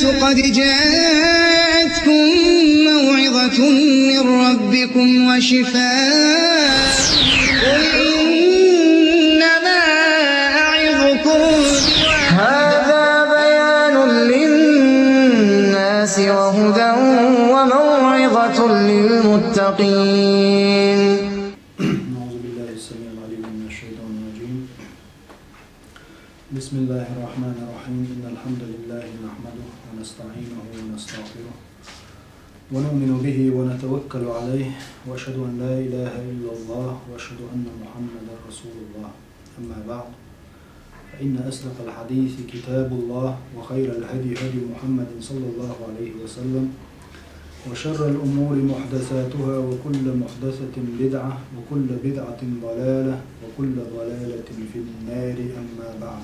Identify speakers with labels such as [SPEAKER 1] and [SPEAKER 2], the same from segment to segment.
[SPEAKER 1] الناس قد جاءتكم موعظة من ربكم وشفاء قل إنما أعظكم
[SPEAKER 2] هذا بيان للناس وهدى وموعظة للمتقين.
[SPEAKER 3] أعوذ بالله السميع العليم من الشيطان الرجيم. بسم الله الرحمن الرحيم. إن الحمد لله نحمده ونستعينه ونستغفره ونؤمن به ونتوكل عليه وأشهد أن لا إله إلا الله وأشهد أن محمدا رسول الله. أما بعد، فإن أصدق الحديث كتاب الله وخير الهدي هدي محمد صلى الله عليه وسلم وشر الأمور محدثاتها وكل محدثة بدعة وكل بدعة ضلالة وكل ضلالة في النار. أما بعد،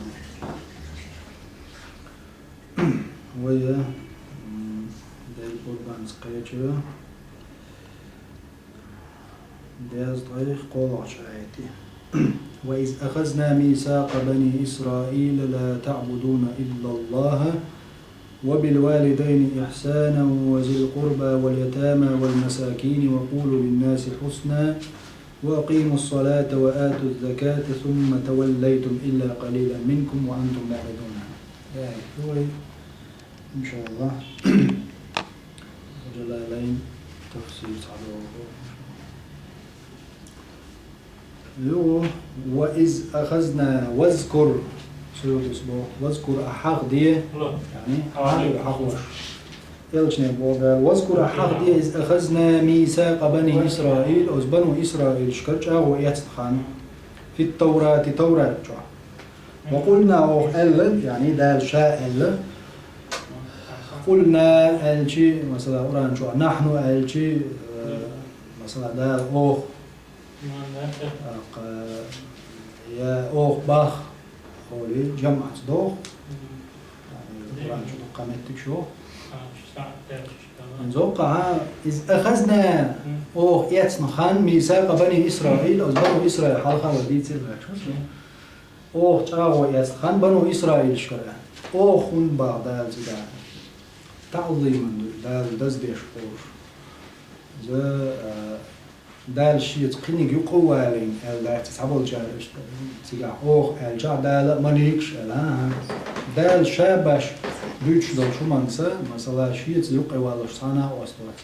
[SPEAKER 3] ويا دير قربان سقيتشا ديز طريق قولش آياتي وإذ أخذنا ميثاق بني إسرائيل لا تعبدون إلا الله وبالوالدين إحسانا وذي القربى واليتامى والمساكين وقولوا للناس حسنا وأقيموا الصلاة وآتوا الزكاة ثم توليتم إلا قليلا منكم وأنتم معرضون. إن شاء الله جلالين تفسير صعب. وإذ أخذنا واذكر واذكر أحق دي يعني أحق واذكر أحق دي إذ أخذنا ميثاق بني إسرائيل أو بنو إسرائيل شكرا ويتخان في التوراة توراة وقلنا أل يعني دال شاء أل قلنا ألشي مثلا أوران شو نحن ألشي مثلا دال أوخ يا أوخ باخ قولي جمع صدوخ يعني القرآن شو قامتك شو نزوقها إذ أخذنا أوخ يتنخان ميثاق بني إسرائيل أو بنو إسرائيل حلقة وديت أوخ تاو يتنخان بنو إسرائيل شكرا أوخ بعض دال تعظيما دال دزديش قوش دال شيء تقنيك يقوالين ال تسعبول جارش تيجا أوخ الجار دال منيكش لا دال شابش دوتش دال شو منسى مثلا شيء يقوالش صانع واستوت.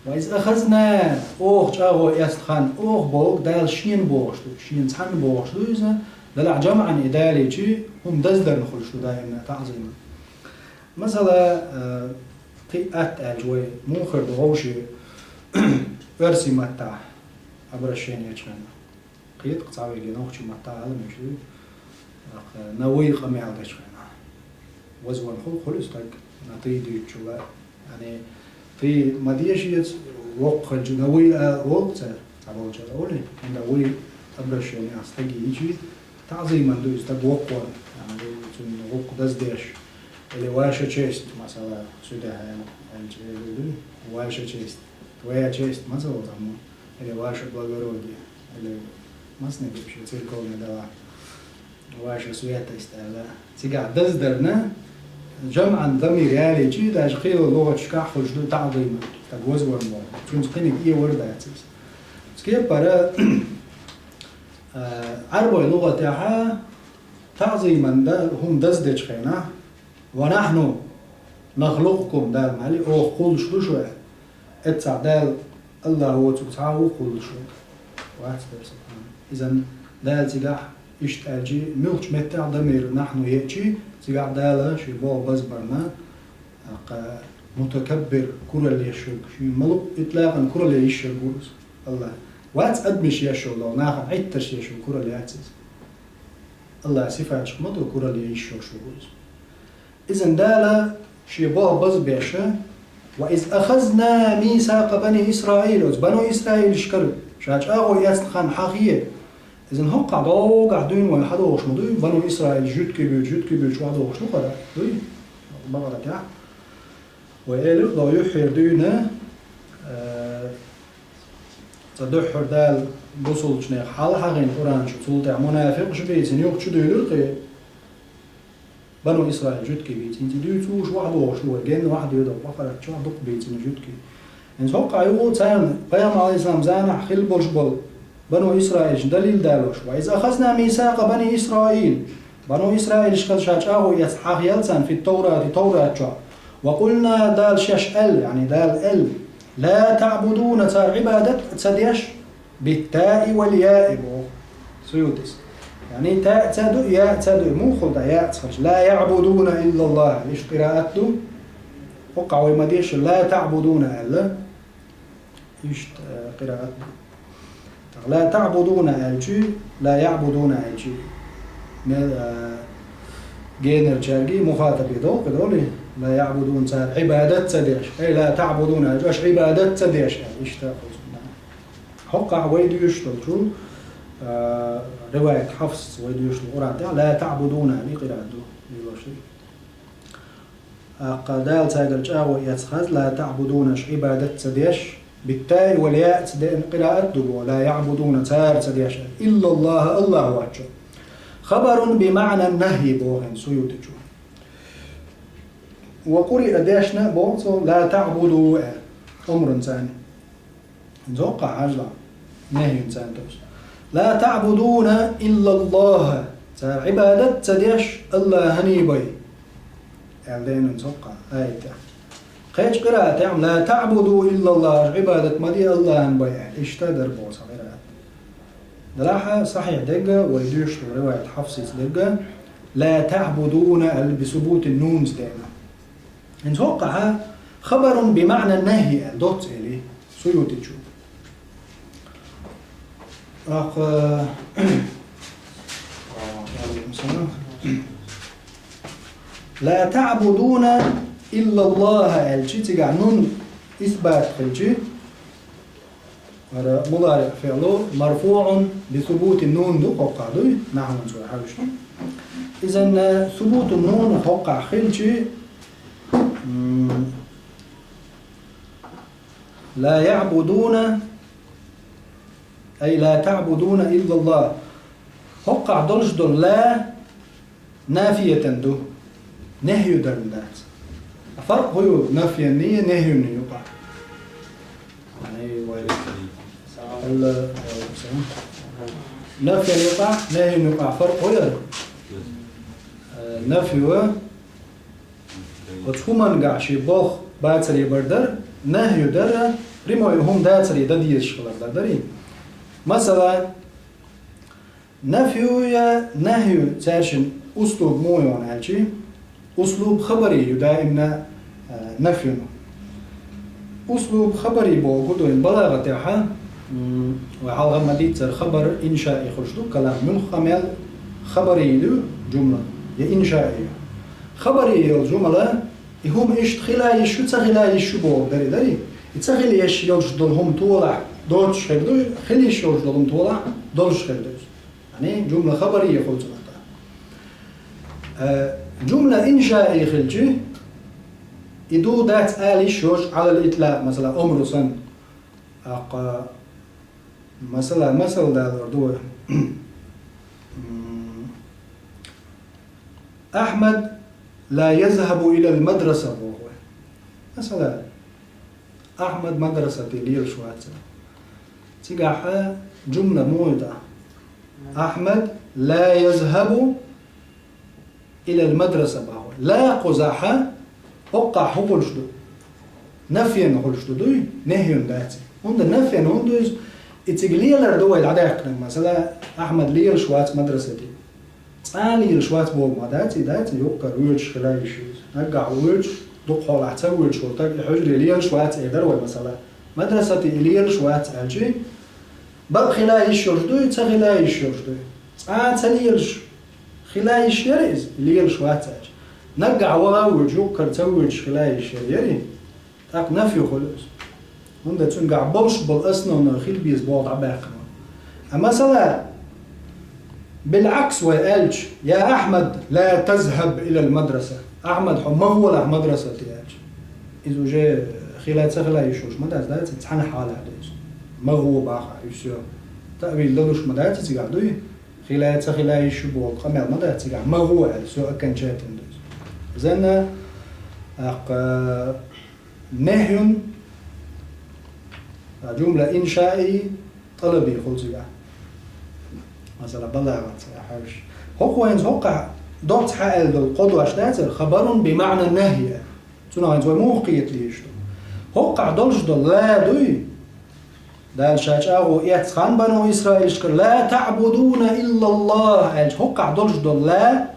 [SPEAKER 3] وإذ أخذنا أوخ جاو يستخان أوخ بوق دال شين بوش شين صان بوش دوزا دال جمعا إدالي شيء هم دزدر نخلش دائما تعظيما. مثلا قيئات الجوي موخر دوشي ورسي متاع أبرشين يجمعنا قيد قطعوي لنوخش متاع هذا مشي نوي قمي على يجمعنا وزوان خلص تاك نتيجة شو يعني في مديشية وق الجنوي وقت عبال جل أولي نوي أبرشين أستجي يجي تعظيما دوز تاك وقوان يعني تون وق دزديش اللي واشة شيست مثلا سودها يعني واشة شيست ويا честь مثلا там или ваше благородие или масне вообще церковная дала ваша святость لا تيجا دزدرنا جمعا ضمير يعني جي داش قيل لغة شكاح وجدو تعظيم تجوز ورمو شو نسقيني إيه ورد أساس سكيب برا عربي لغة تاعها تعظيما ده هم دزدش خينا ونحن نخلقكم ده مالي أو قول شو اتسعدال الله هو تبتعه كل شيء واحد سبحانه. إذن دال تجاه إشتاجي ملش متع ضمير نحن يأتي تجاه دال شيء بو بزبرنا متكبر كل اللي يشرك شيء ملوك إطلاقا كل اللي يشرك الله واحد أدمش يشرك الله ناخذ عتش يشرك كل اللي يعتز الله صفات مدو كل اللي يشرك شو إذن دال شيء بو بزبيشه. وإذ أخذنا ميثاق بني إسرائيل بنو إسرائيل شكر شاش أغو يستخان حقيقة إذن هم قاعدين ويحدوش مدوين بنو إسرائيل جد كبير شو عدوش نقرأ دوين بغرة كاع وإلو ضو يحير دوينا تدحر دال بوصل شنيق حال حقين قرآن شو تلتع منافق شو بيتن يوق شو دويلو بنو إسرائيل جدك بيتين تدوتوش واحد وشو جن واحد يدو بقرة شو دق بيتين جدك إن توقع يقول تان قيام عليه السلام زانح خل بول بنو إسرائيل دليل دالوش وإذا أخذنا ميثاق بني إسرائيل بنو إسرائيل شكل شاچاهو يسحاق يلسان في التوراة شو وقلنا دال شش ال يعني دال ال لا تعبدون تار عبادة تسديش بالتاء والياء بو سيوتس يعني تاء تدو ياء تدو مو خلط ياء تخرج لا يعبدون إلا الله ليش قراءته وقعوا يمديش لا تعبدون إلا إيش قراءته لا تعبدون الجي لا يعبدون الجي جينر جارجي مخاطب يدو كدولي لا يعبدون تار عبادة تديش أي لا تعبدون الجي عبادة تديش إيش تأخذ حقع ويدو يشتغل شو رواية حفص ويدو يشتغل قرآن لا تعبدون لقراءته قدال تاجر جاوي يتخذ لا تعبدون عبادة تديش بالتاء والياء تدين قراءته لا يعبدون تار تديش إلا الله وجه خبر بمعنى النهي بوهن سيوتجو وقرئ داشنا بوصو لا تعبدوا أمر ثاني نزوقع عجلة نهي ثاني لا تعبدون إلا الله عبادة تديش الله هنيبي يعني نزوقع آية قيش قراءة لا تعبدوا إلا الله عبادة مدي الله هنبي اشتدر بوصا قراءة دلاحة صحيح دقة ويدوش رواية حفصي دقة لا تعبدون بثبوت النون دائما نتوقع خبر بمعنى النهي دوت إلي سيوتي تشوف لا تعبدون إلا الله الجي تقع نون إثبات الجي مضارع فعله مرفوع بثبوت النون دو قوقع دو نحن نسوي حاجة إذن ثبوت النون قوقع خلجي لا يعبدون أي لا تعبدون إلا الله قوقع دولش دول لا نافية دو نهي درندات الفرق هو نافية نية نهي يقع يعني نفي يقع نهي يقع فرق هو نفي وتهمن قاشي بوخ باتري بردر نهي در ريمو هم داتري دديش شغل داري مثلا نهي تاشن أسلوب مويون هالشي أسلوب خبري دائما نفي أسلوب خبري بوجوده البلاغة تاعها وحال مديت خبر إنشائي خرجدو كلام من خمال خبري له جملة يا إنشائي خبري الجملة هم إيش خلا يشو تخلا يشو بو داري يتخيل يش يوجدهم طولع دوش خدو خلي يش يوجدهم طولع دوش خدو يعني جملة خبرية خلصنا جملة إنشائي خلجي يدو دات آلي شوش على الإطلاق مثلا أمر سن مثلا دا دو أحمد لا يذهب إلى المدرسة مثلا أحمد مدرسة ليل شوات تيجا جملة مويدة أحمد لا يذهب إلى المدرسة باهو لا قزاحة وقع حقول شدو نفيا نقول شدو دوي نهيون داتي هند نفيا هندوز اتجليل دوي العداق مثلا أحمد ليل شوات مدرستي ليل شوات بو داتي يوقع ويرش خلاي شيز نقع ويرش دقول عتا ويرش ورتاق حجري ليل شوات إدروي مثلا مدرستي ليل شوات ألجي بل خلاي شردوي تخلاي شردوي تليلش خلاي شريز ليل شوات ألجي نقع وغاوج يوكر توج خلاي الشريري تاق نفي خلص هندا تنقع بوش بالأسنة ونخيل بيز بوضع باقنا أما مثلا بالعكس ويقالج يا أحمد لا تذهب إلى المدرسة أحمد ما هو له مدرسة تياج إذا جاء خلال تخلاي شوش مدرسة دايت تحن حالة دايس ما هو باقع يسير تأويل لوش مدرسة تيجا دوي خلال تخلاي شو بوضع قمال مدرسة تيجا ما هو سواء كان شاتن دايس زين نهي جملة إنشائي طلبي خلصي مثلا بلاغة حاجة هو ينز هوقع دوت حائل دول قدوة شتاتر خبر بمعنى النهي تنا ينز وموقيت ليش هوقع دولش دول لا دوي دال شاش أغو يتخان بنو إسرائيل شكر لا تعبدون إلا الله ألج هوقع دولش دول لا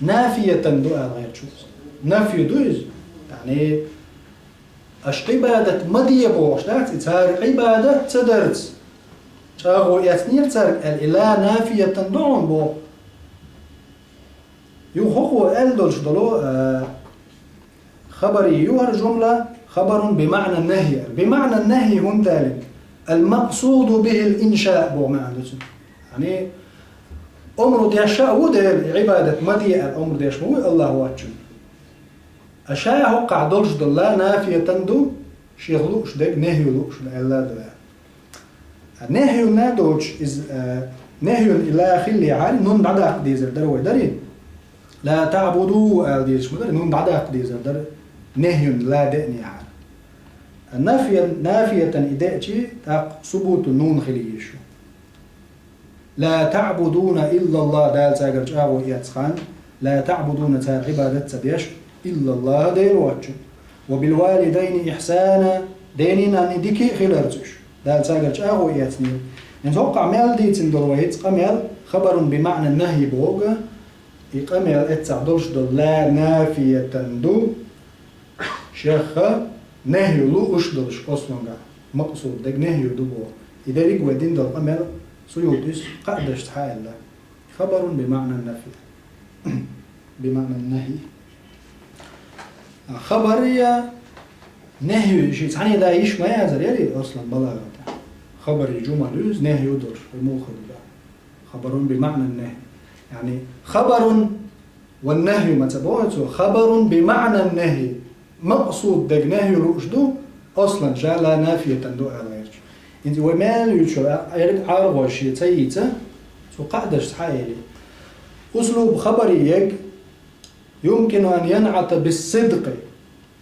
[SPEAKER 3] نافية دو غير شوف نافية دويز يعني أش عبادة مدية بوش دات تار عبادة تدرس أغو يتنير تار الإله نافية دون بو يو هو ألدولش دولو خبري يوهر جملة خبر بمعنى النهي بمعنى النهي هم ذلك المقصود به الإنشاء بو معنى يعني أمر ديشاء ودل عبادة مدية الأمر ديش مو الله واتشن أشياء وقع دولش دلا نافية تندو شيخلوش ديك نهي لوش لا دلا النهي نادوش إز نهي إلى خلي عالي نون بعد أقديزر دروي دري لا تعبدوا أقديزر مدري نون بعد أقديزر در نهي لا دئني عالي نافية إدأتي تاق ثبوت النون خليشو لا تعبدون إلا الله دال تاقر جاو إياتخان لا تعبدون تا عبادة تبيش إلا الله دير واتشو وبالوالدين إحسانا ديننا نديكي خلرتش دال تاقر جاو إياتني نتوقع ميل ديتن دلوهيت قميل خبر بمعنى النهي بوغا يقميل اتعدلش دل لا نافية دو شيخة نهي لو أشدلش أصلاً مقصود دق نهي دبو إذا رجوا دين دل قمر سيوتس قدش تحايل له خبر بمعنى النفي بمعنى النهي خبرية نهي شيء ثاني دا إيش ما يعذر يلي أصلاً بلاغة خبري جمل نهي يدر الموخذ له خبر بمعنى النهي يعني خبر والنهي ما تبعته خبر بمعنى النهي مقصود دق نهي رؤشدو أصلاً جاء لا نافية دو غيرش انت ومال يشو عارض شيء تيتا سو قاعدش تحايلي أسلوب خبري يك يمكن أن ينعت بالصدق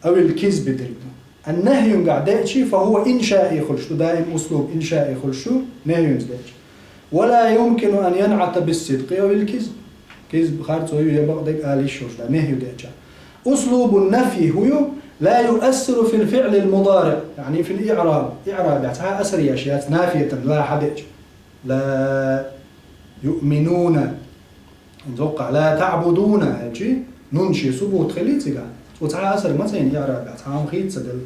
[SPEAKER 3] أو الكذب دلنا النهي قاعدتشي فهو إنشائي خلشو دائم أسلوب إنشائي خلشو نهي ينزدش ولا يمكن أن ينعت بالصدق أو الكذب كذب خارج يبقى ديك آلي شوش دا نهي ديتشا أسلوب النفي هو لا يؤثر في الفعل المضارع يعني في الإعراب يعني أسري أشياء نافية لا حدث لا يؤمنون نتوقع لا تعبدون هالشيء ننشي ثبوت خليتك وتعا أسر مثلا إعراب يعني خيط سدل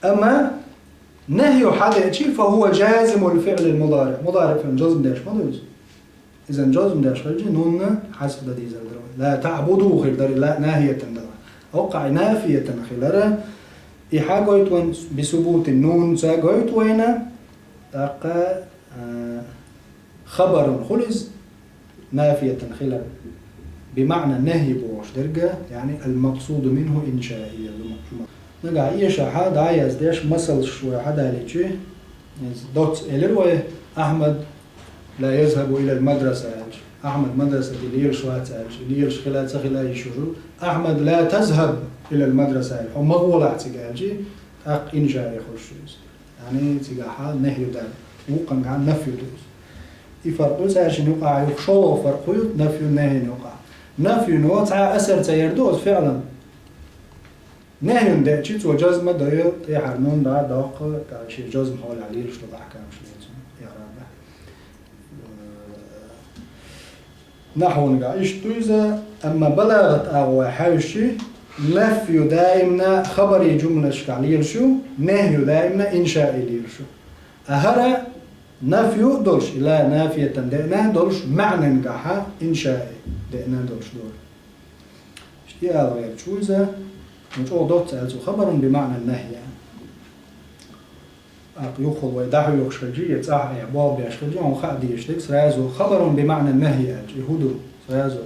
[SPEAKER 3] أما نهي حدث فهو جازم الفعل المضارع مضارع في الجزم داش ما دوز إذا جزم داش خلجي نون حسب ديزل لا تعبدوا خير داري لا ناهية داري أوقع نافية خلرة إحاجة وين بثبوت النون ساجويت وين تقى خبر خلص نافية خلرة بمعنى النهي بوش درجة يعني المقصود منه إنشائية نقع إيش أحد عايز داش مثل شوي حدا ليجي دوت إلروي أحمد لا يذهب إلى المدرسة أحمد مدرسة ليرش واتعالج ليرش خلال يشوفوا أحمد لا تذهب إلى المدرسة هم مغول اعتقالجي أق إنجاء يخشوز يعني تجاها نهي دال وقن عن نفي دوز يفرقوز عشان يقع يخشوا فرقوا نفي نهي يقع نفي نوع أثر تيردوز فعلا نهي داتشي تو جزمة دايو يحرنون دا داق كاشي جزم حول عليه ليش تضع كام شيء نحو نقايش تويزا أما بلغت أو حاوشي نفي دائما خبري جملة شكالية شو نهي دائما إنشائي ليرشو أهرا نفي دولش لا نافية دائما دولش معنى نقاحا إنشائي دائما دولش دول اشتي هذا غير تويزا نجو دوت سألتو خبر بمعنى النهي يخل ويدعو يخشجي يتاح يعباب يشخجي وخادي يشتك سرازو خبر بمعنى النهي يهودو سرازو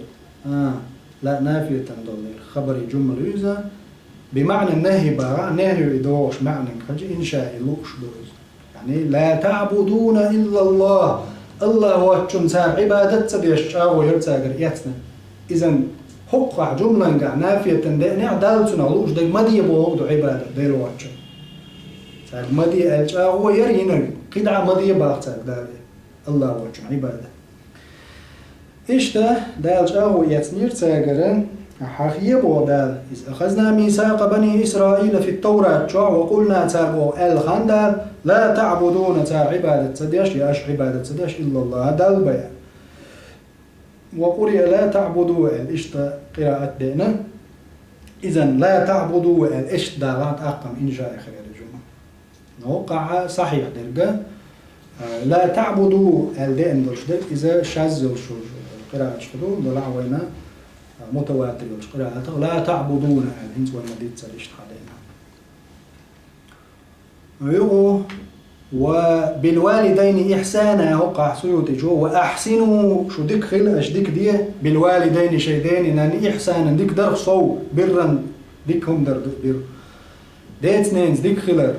[SPEAKER 3] لا نافية تندولير خبري جمل يوزا بمعنى النهي بقى نهي يدوش معنى خجي إنشاء لوش دوز يعني لا تعبدون إلا الله الله هو تشنسار عبادة تبيشتاو ويرتاقر يتنا إذن حقع جملة نافية تندئنع دالتنا لوش دي مدي بوغ دو عبادة ديل واتشا ساق مدي ألجا هو يرينر قدع مدي باغتاك دالي الله واتشا عبادة إشتا دالجا هو يتنير تاقرن حقية بو دال إذ أخذنا ميثاق بني إسرائيل في التوراة وقلنا تاقو الخندال لا تعبدون تا عبادة تديش ياش عبادة تديش إلا الله دال بيان وقرئ لا تعبدوا الإشتا قراءة دينا إذن لا تعبدوا الإشت دالات أقم إن جاء خير الجمعة نوقع صحيح دلقا لا تعبدوا الدين دلشدك إذا شاذ القراءة شدو دلعوينا متواتر القراءة لا تعبدون الإنس والمديد سالشت علينا يقول وبالوالدين إحسانا وقع سيوتي جو وأحسنوا شو ديك خل أشديك دي بالوالدين شيدين إنني إحسانا ديك در صو برا ديك هم در بر ديت نينز ديك خلر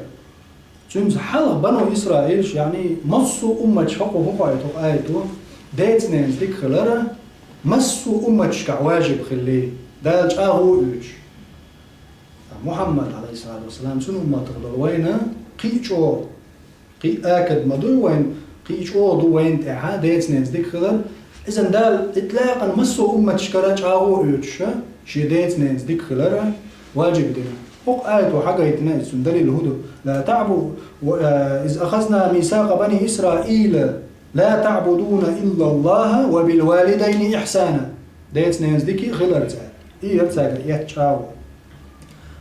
[SPEAKER 3] تنز حلق بنو إسرائيل يعني مصو أمة حقو حقو آيتو ديت نينز ديك خلر مصو أمة شكع واجب خلي دالج أهو إيش محمد عليه الصلاة والسلام سنو أمة تغلر وين قيشو قي آكد مدو وين قيش أوضو وين تعا ديت نينز ديك خلال إذن دال إطلاقا مسو أمة شكرا شاغو إيوتشا شي ديت نينز ديك خلال واجب دينا فوق آية وحاجة يتنايز دليل الهدو لا تعبوا إذ أخذنا ميثاق بني إسرائيل لا تعبدون إلا الله وبالوالدين إحسانا ديت نينز ديكي خلال تعال إيه يرتاق يتشاو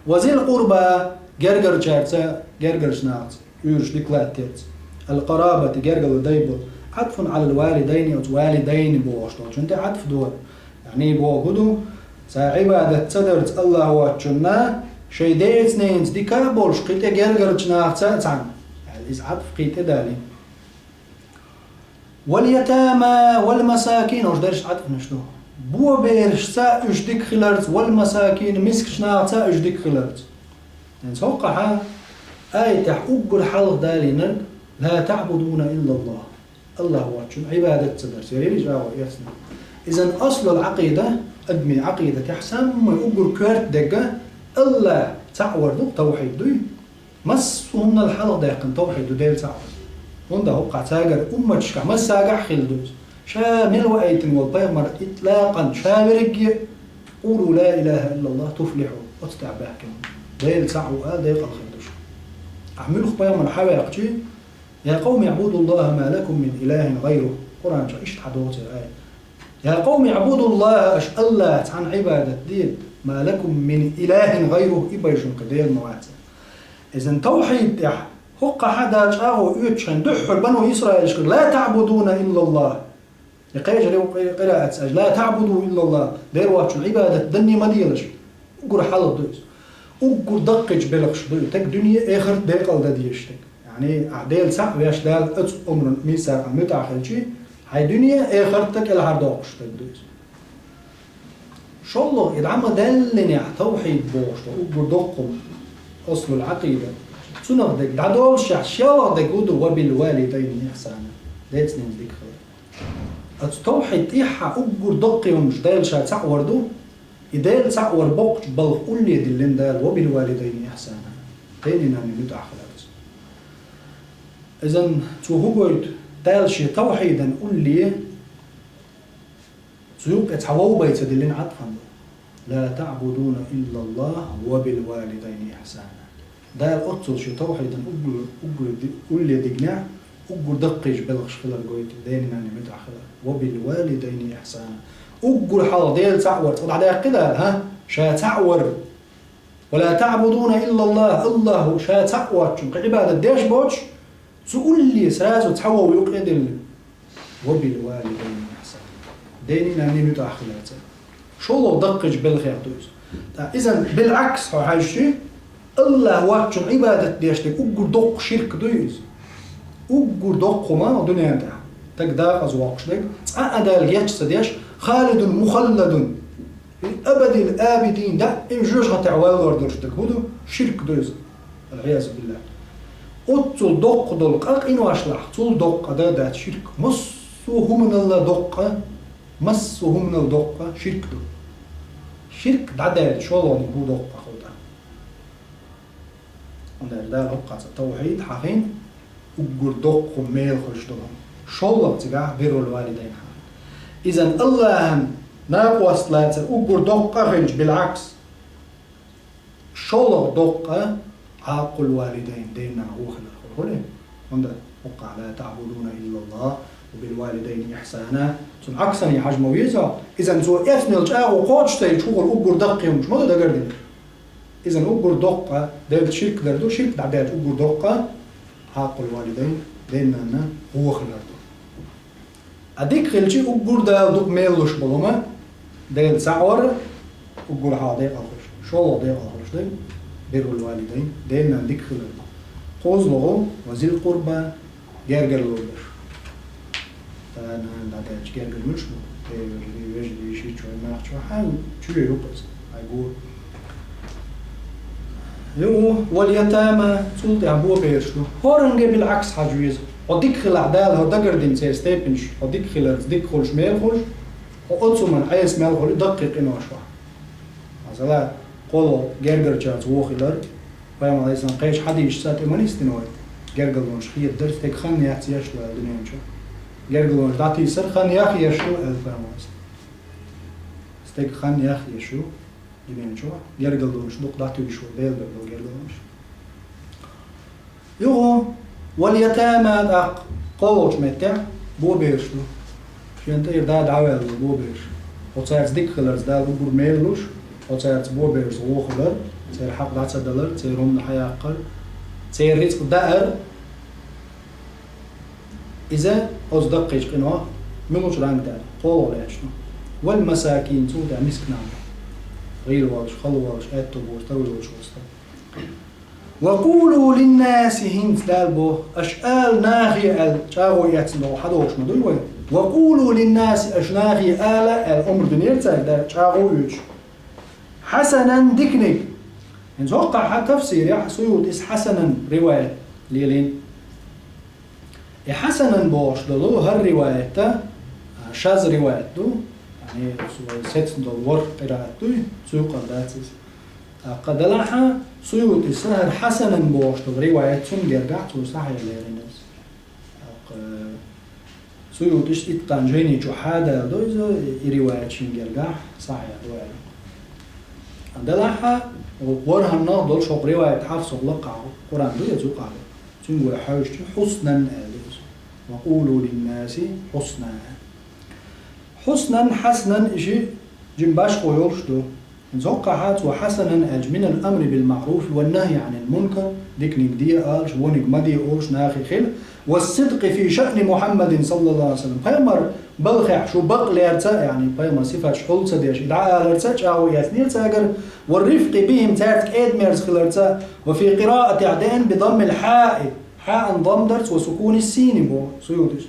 [SPEAKER 3] وذي القربة جرجر جارتا جرجر شناعت يورش ديكلاتيت القرابة تجرجل دايبل عطف على الوالدين أو والدين بواشتو شنت عطف دول يعني بوجودو عبادة تدرت الله واتشنا شيء ديت نينز ديكا بولش قيت جرجر شناعتا تعن يعني إذا عطف قيت دالي واليتامى والمساكين وش درش عطف نشتو بو بيرش سا اش ديك خلرت والمساكين مسك شناعتا اش ديك خلرت يعني توقعها آية أقول حلق دالينا لا تعبدون إلا الله الله واتشن عبادة تدرس يريد جاوة يسمع إذن أصل العقيدة أدمي عقيدة تحسن ما أقول كارت دقة الله تعور دو توحيد دوي مسهم الحلق داقن توحيد دو ديل تعور هنده وقع تاقر أمة شكا مساقع خلدوز شامل وآيت والبيغمر إطلاقا شامرق قولوا لا إله إلا الله تفلحوا وتتعباكم ديل تعور ديل الخلدوش أحملوا خبايا من حواقتي يا قوم اعبدوا الله ما لكم من إله غيره قرآن شو إيش تحدوت الآية يا قوم اعبدوا الله أش الله عن عبادة دين ما لكم من إله غيره إبايشون قدير مواتي إذن توحيد حق حدا جاءه يتشن دحر بنو إسرائيل لا تعبدون إلا الله يقيج له قراءة لا تعبدوا إلا الله دير واتشن عبادة دني مديلش وقر حلق دوز وقر دقج بلغش دوز تك دنيا آخر ديقل دا ديشتك يعني عديل ساق وياش دال أتس أمر ميساق متعخلشي هاي دنيا آخرتك الهردوقش تدوز شو الله يدعم دلني توحيد بوشت وقر دقم أصل العقيدة سنغ دك دعدول شعشيا دك ودو وبالوالدين إحسانا ديت سنين ديك خير التوحيد إيحا أقر دقي ومش دايل شا تعور دو إدايل تعور بوقت بل قل لي دلين دال وبالوالدين إحسانا تاني ناني متعخلات إذن توهوغويد دايل شي توحيدا قل لي سيوك اتحوو بيت دلين عطفا لا تعبدون إلا الله وبالوالدين إحسانا دايل أطل شي توحيدا قل لي دقناع أقول دقيش بلغش خلال قويت ديني ناني متعخلات وبالوالدين إحسانا أقول حال ديل تعور طلع دايل قدال ها شا تعور ولا تعبدون إلا الله الله شا تعور شنك عبادة ديش بوش تقول لي سرازو تحوى ويقعد وبالوالدين إحسانا ديني ناني متعخلات شو الله دقيش بلغير دوز إذن بالعكس هاي الشيء الله واتشن عبادة ديشتك أقول دق شرك دوز أقول دقما ودنيا ده تقدر أزواقش لك أدال يجسديش خالد مخلد أبد الآبدين ده إن جوش هتعوال وردرشتك هدو شرك دوز العياذ بالله أطل دق دلق إنو أشلح طول دق ده شرك مسوه من الله دق مسوه من الدق شرك دو شرك دعداد شولون بودق أخوتا عند دال هقعة التوحيد حقين وجردق وميل خرج دهم شولون تجاه بر الوالدين إذا الله ناقوس ثلاثة وجردق أخرج بالعكس شولون دق عاق الوالدين دينا وخل عند وقع لا تعبدون إلا الله وبالوالدين إحسانا سن عكسني حجم ويزا إذا زو إثني الجاء وقاتش تيجي شغل أجر دقة ومش ما ده قردين إذا أجر دقة ده شرك دردو شرك دعدات أجر دقة حق الوالدين ديننا هو خلردو أديك خلشي أجر ده دق ميلوش بلوما ده سعور أجر هذا أخرج شو ده أخرج ده بر الوالدين ديننا ديك خلردو قوز له وزير القربة جرجر لولش أنا دعدات جرجر مش مو يجي شيء شوي ما أخشى حال شو يوقف أقول يو واليتامى سلط أبوه بيرشلو هورنجي بالعكس حجويز وديك خل عدال هدقر دين سيستيبنش وديك خل ديك خلش ميل خلش وقدسو من عيس ميل خلش دقيق إنه أشوى مثلا قولوا جرجر جاز وخلر فيما عليه السلام قيش حد يشتات إيمانيستنوي جرجر لونش خي الدرس تك خان يحتي يشلو الدنيا نشوف جرجر لونش دعتي يسر خان ياخي يشلو الفهم استيك خان ياخي يشلو دنيا نشوف جرجر لونش دق دعتي يشلو ديل بقول جرجر لونش يو واليتامى دق قولش متع بو بيرشلو شنت يرداد عوال بو بيرش وتصير ديك خلرز دا بور ميلوش وتصير بو بيرش وخلر تصير حق دعت دلر تصير هم الحياة قل تصير رزق دائر إذا أصدق إيش قنوا ملوش رانج دار قول ولا شنو والمساكين سودا مسكنا غير واش خلو واش أتو بوش تقول واش وسط وقولوا للناس هنت دالبو أشآل ناغي ال شاو يتنو حدوش مدوي وقولوا للناس أشناغي آل الأمر دنيا دا شاو يوش حسنا دكني إن توقع تفسير يا سيود إس حسنا رواية ليلين حسنا بوش دلو هالرواية شاذ روايته يعني ست دور قراءته سوق الداتس قد لها سيود السهر حسنا بوش دل رواية سنجرجع صحيح ليرينس سيود إيش إتقان جو حدا دوز رواية سنجرجع صحيح رواية عندها وورها النهضة شوق رواية حفص لقع قرآن دو يزوق عليه تنقول حوش حسنا وقولوا للناس حسنا حسنا حسنا إشي جنباش قيولش دو نزوقعات وحسنا أج من الأمر بالمعروف والنهي عن المنكر ديك نقدي أرش ونق مدي أرش ناخي خل والصدق في شأن محمد صلى الله عليه وسلم فيمر بلخح شو بقل يرتا يعني فيمر صفة شحول صديش إدعاء يرتا شاو يثنير تاجر والرفق بهم تارتك إدميرز خلرتا وفي قراءة عدين بضم الحاء حاء ضم درس وسكون السين بو سيودش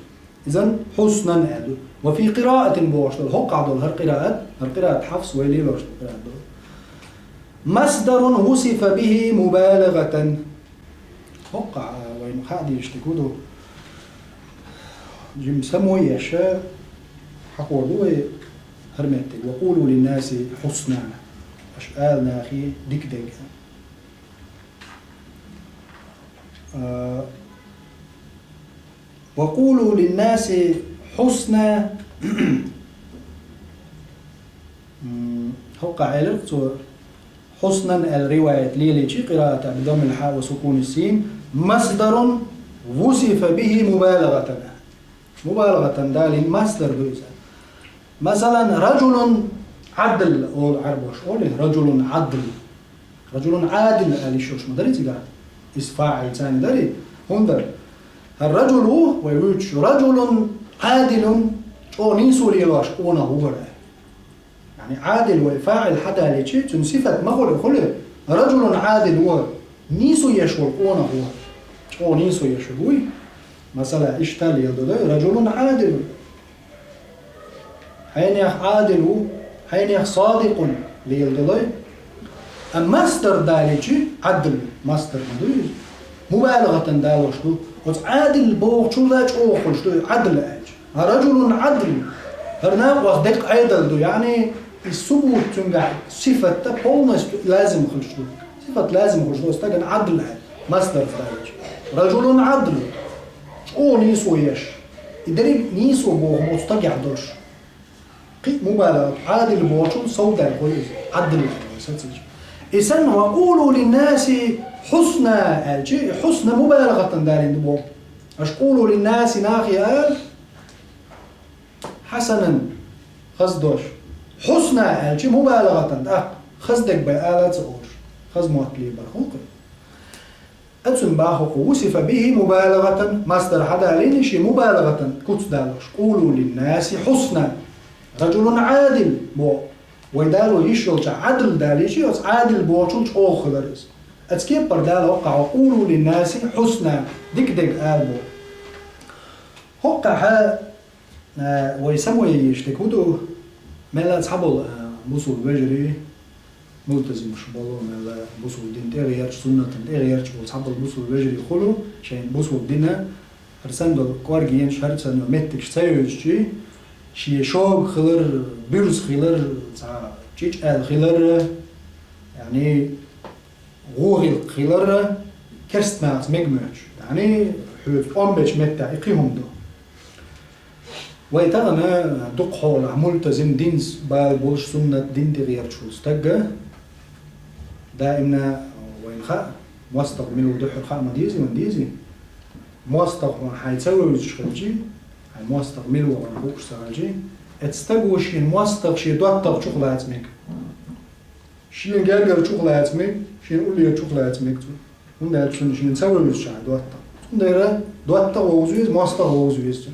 [SPEAKER 3] إذن حسنا أدو وفي قراءة بوش الحق عدل هالقراءة حفص ويلي لوش مصدر وصف به مبالغة حق وين حادي يشتكودو جم سموي يشاء حقودو هرمتك وقولوا للناس حسنا أشقال ناخي ديك ديك وقولوا للناس حسنا حق علقت حسنا الرواية ليلي قراءة بضم الحاء وسكون السين مصدر وصف به مبالغة دال مصدر دوزا مثلا رجل عدل أو عربوش رجل عادل على شوش ما دري تقال إسفاعل ثاني دري هندر الرجل هو ويوتش رجل عادل أو نيسو ليلاش أونا هو يعني عادل وفاعل حدا ليشي تنصفت مغول خله رجل عادل هو نيسو يشول أونا هو أو نيسو يشوي مثلا اشتال يدل رجل عادل حين يخ عادل حين يخ صادق ليدل المصدر داليشي عدل مصدر مدوز مبالغة دالوشتو عادل بوق شو ذاك أو خلشتو عدل أج رجل عدل هرناق وصدق عدل دو يعني الثبوت تنقع صفة بولنس لازم خلشلو صفة لازم خلشلو استجن عدل مصدر فدارج رجل عدل او نيسو يش يدري نيسو بو مستجع دوش مبالغة عادل بوشون سوداء كويس عدل إذن وقولوا للناس حسنا الشيء حسنا مبالغة دارين بو اش قولوا للناس ناخي قال حسنا خزدوش حسنا الشيء مبالغة خزدك بآلات سؤوش خز موتلي برخوك أتسن باخوك وصف به مبالغة مصدر حدا لين شيء مبالغة كتس دالوش قولوا للناس حسنا رجل عادل بو ويدالو يشلش عدل داليشي عادل بوشلش أوخ درس أتسكيب بردال وقع وقولوا للناس حسنا ديك قالبو وقع ويسموا يشتكودو ملا تصحبوا بوصول بجري ملتزم شبالو ملا بوصول دين تغيرش سنة تغيرش وتصحبوا بوصول بجري خلو شين بوصول دينا هرسندو كوارجين شهرسندو متكش تسيوشي شي شوق خلر بيرز خلر تشيج ال خلر يعني غوغل خلر كرست مات مجموعش يعني حوف أمبش متى يقيهم دو ويتغنى دق حول ملتزم دينس بالبولش سنة دين تغير شو استجا دائما وين خاء موثق منه دح الخاء مديزي مديزي موثق من حيتسوي ويشخلجي موثق منه وين بوكش سالجي اتستجوا شيء موثق شيء دوتر شغلة اسمك شيء جالجر شغلة اسمك شيء نقول لي شغلة اسمك وندير شيء نسوي ويش دوتر وندير دوتر ووزويز موثق ووزويز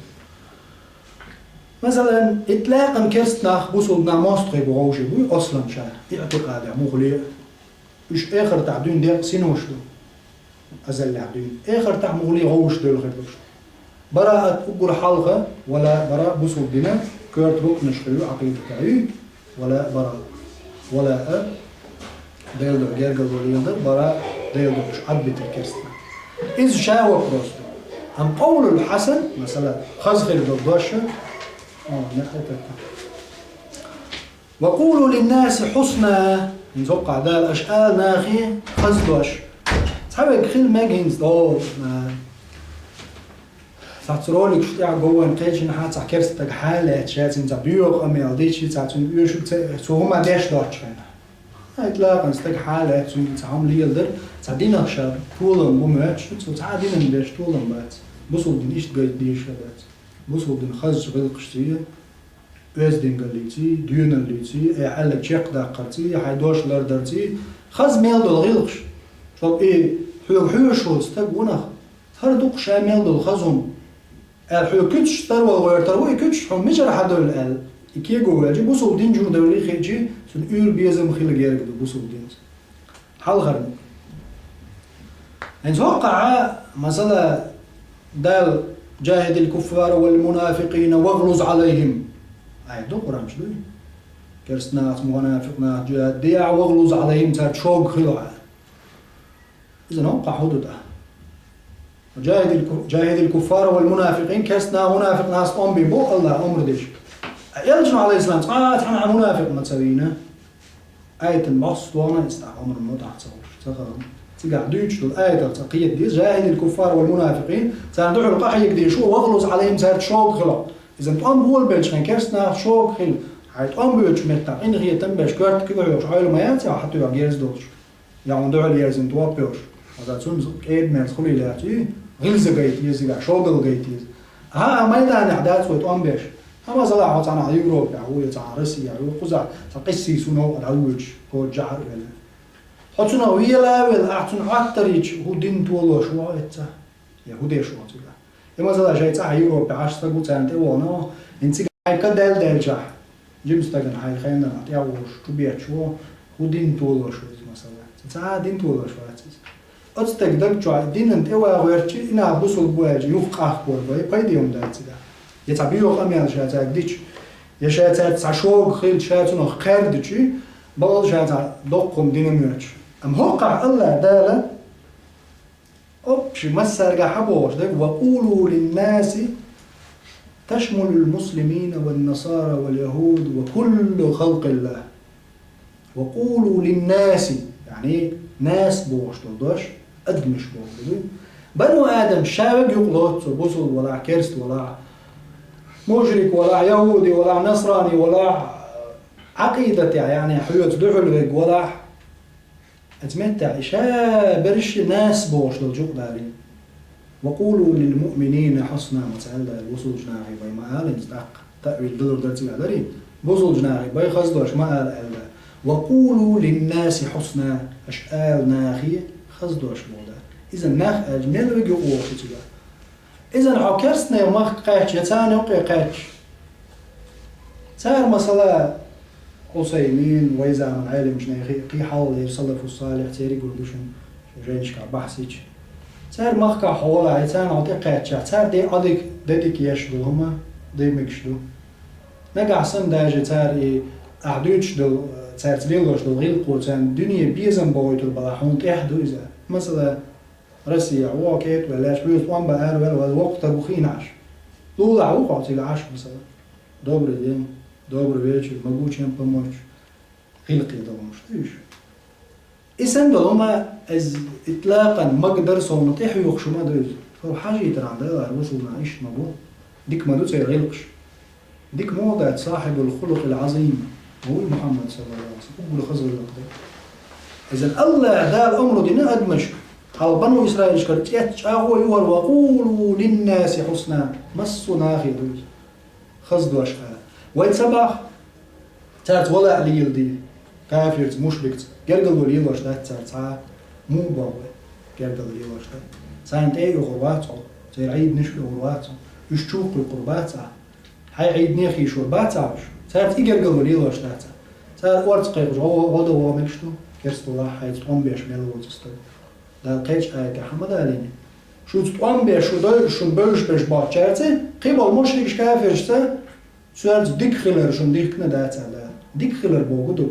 [SPEAKER 3] مثلا اطلاقا كرستنا بوصلنا ماستري بروجي بو اصلا شاء اعتقاد مغلي ايش اخر تعدين دي سينوش دو ازل عدين اخر تاع مغلي غوش دو الغبش براءة اقر حلقة ولا براء بوصل دينا كورت روك نشقيو عقيدة تاعي ولا براء ولا ديلدو جيرجل وليندر براء ديلدو مش عبت الكرستنا إذ شاوى بروستو أم قول الحسن مثلا خزخر بالضوشة وقولوا للناس حسنا نزوقع دا الأشقال ناخي خزدوش صحابك خيل ماجينز دو ساترولك شتاع جوا نقيش نحات صح كرستك حالة شاتين زبيوق أمي أديشي ساتين بيوشو تسوهما داش دوش فينا إطلاقا استك حالة تسوين تعام ليلدر تعدينا خشاب طولن بماتش تعدينا نداش طولن بات بصل دين إيش تقايد ديش بات بصل دين خز غلقشتية أزدين قليتي ديون الليتي حالك شيق داقرتي حيدوش لردرتي خز ميل دول غلقش شوف إيه حيو شو استقونا هر دوق شامل دول خزهم الحيو كتش تروى غير تروى كتش حم مش راح دول ال إكيه جواجي بصل دين جور دولي خيجي سن أول بيزم خيل جارك دو بصل دين حال غرب نتوقع مثلا دال جاهد الكفار والمنافقين واغلظ عليهم دو قرآن شدوي كرسنات منافقنا جاهد ديع واغلظ عليهم تار شوق خلوع إذا نوقع حدودها جاهد الكفار والمنافقين كرسنا منافق ناس قوم ببو الله أمر ديش يلجن على الإسلام تحن عن منافق ما تسوينا آية البص وانا استعى أمر الموت تصور تقع دوش دول آية التقية دي جاهد الكفار والمنافقين سندعو القحي يقدي شو واغلظ عليهم سار شوق خلوع إذا تقوم بول بيتش كان كرسنا شوق خل هتقوم بيتش متى إن هي تنبش كارت كده يوش عيلو ما ياتي حتى يبقى جيرز دوش يعني دعو اليرزن توابيوش هذا تسون كيد ما تدخلي لاتي غلزة جيتيز يقع شوقل جيتيز ها ما يدان أحداث وتقوم بيش أما صلاح وتعنا يوروب يعوي تعنا روسيا يعوي قزع تقسي سنو العوج هو جعر ولا حطنا ويلا ولا أحسن عطريج هو دين تولو شو إتا يهودي شو تقول إما صلاح شيء تعنا يوروب عاش تقول تعنا تقول إنت هاي كدال دال جح جيمس تقول هاي خينا تعوش تبيع شو هو دين تولو شو مثلا تعنا دين تولو شو هاتيز أتستك دك جوا دين أنت غيرتي إنها بوصل بواجي يوفق أخبار باي بيديهم دارتي يتبيو خميان شاتك ديش يشاتك تعشوق خيل شاتنا خير ديشي بقول شاتك دقهم ديناميوش أم هوقع الله دالة أبشي مسر جحبوش ده وقولوا للناس تشمل المسلمين والنصارى واليهود وكل خلق الله. وقولوا للناس يعني ناس بوش دوش أدمش بوش بنو آدم شابك يقلط بوصل ولا كرست ولا مشرك ولا يهودي ولا نصراني ولا عقيدة يعني حيوت دحل ولا أتمتع شابرش ناس بوش دوش داري. وقولوا للمؤمنين حسنا متعلق الوصول جناحي باي ما قال نستحق تأويل دلور درتي على وصول جناحي باي خصدوش ما قال ألا. وقولوا للناس حسنا أشآل ناخي خصدوش مودا إذا ناخ أجمل ويجي قوة تجا إذا عكرسنا يوم قاتش يتاني وقي قاتش صار مثلا قصيمين ويزا من عالم جناحي قي حال يصلف الصالح تيري قردوشن جايش كعبحسيج صار مخكا حولا يتان عطي قاتش صار دي عدك ديك يشدو هما دي مكشدو نقع سن داجي صار أحدوش دو صار تليلوش دو غيل قوتان دنيا بيزن بويتو البلاحون تحدو إذا مثلا روسيا وكيت ولاش بيوت وان بقال ولا وقت بخين عش لولا وقعت إلى عش مثلا دبر دين دبر بيتش مجوش يم بموش خلقي دبمش تيش إسم دلما از إطلاقا مقدر صومتيح يخشو ما دوز فحاجة يترعن ده الوصول نعيش مبو ديك ما دوز يغلقش ديك موضع صاحب الخلق العظيم هو محمد صلى الله عليه وسلم قبل خزر الأقدر إذا الله ده الأمر دينا أدمش على بنو إسرائيل شكرت يتشاهو يور وقولوا للناس حسنا مسوا ناخي دوز خزدوا أشقاء ويتسبح تارت ولا عليل دي كافر مشركت قرقلوا ليل وشتات تارت مو باوي قرقلوا ليل وشتات سانت ايه غرباتهم زي العيد نشكي غرباتهم يشتوق القرباتها هاي عيد نيخي شرباتها تارت ايه قرقلوا ليل وشتات تارت ورتقيق جو وضو ومكشتو كرستو الله حيث تقوم بيش ميلو وتستو دا قيش آية كحمد عليني شو تقوم بيش شو دوي شو بيش بيش باچارتي قيبال مشرك كافر شتا سوالت ديك خلر شون ديك ندات على ديك خلر بوجودو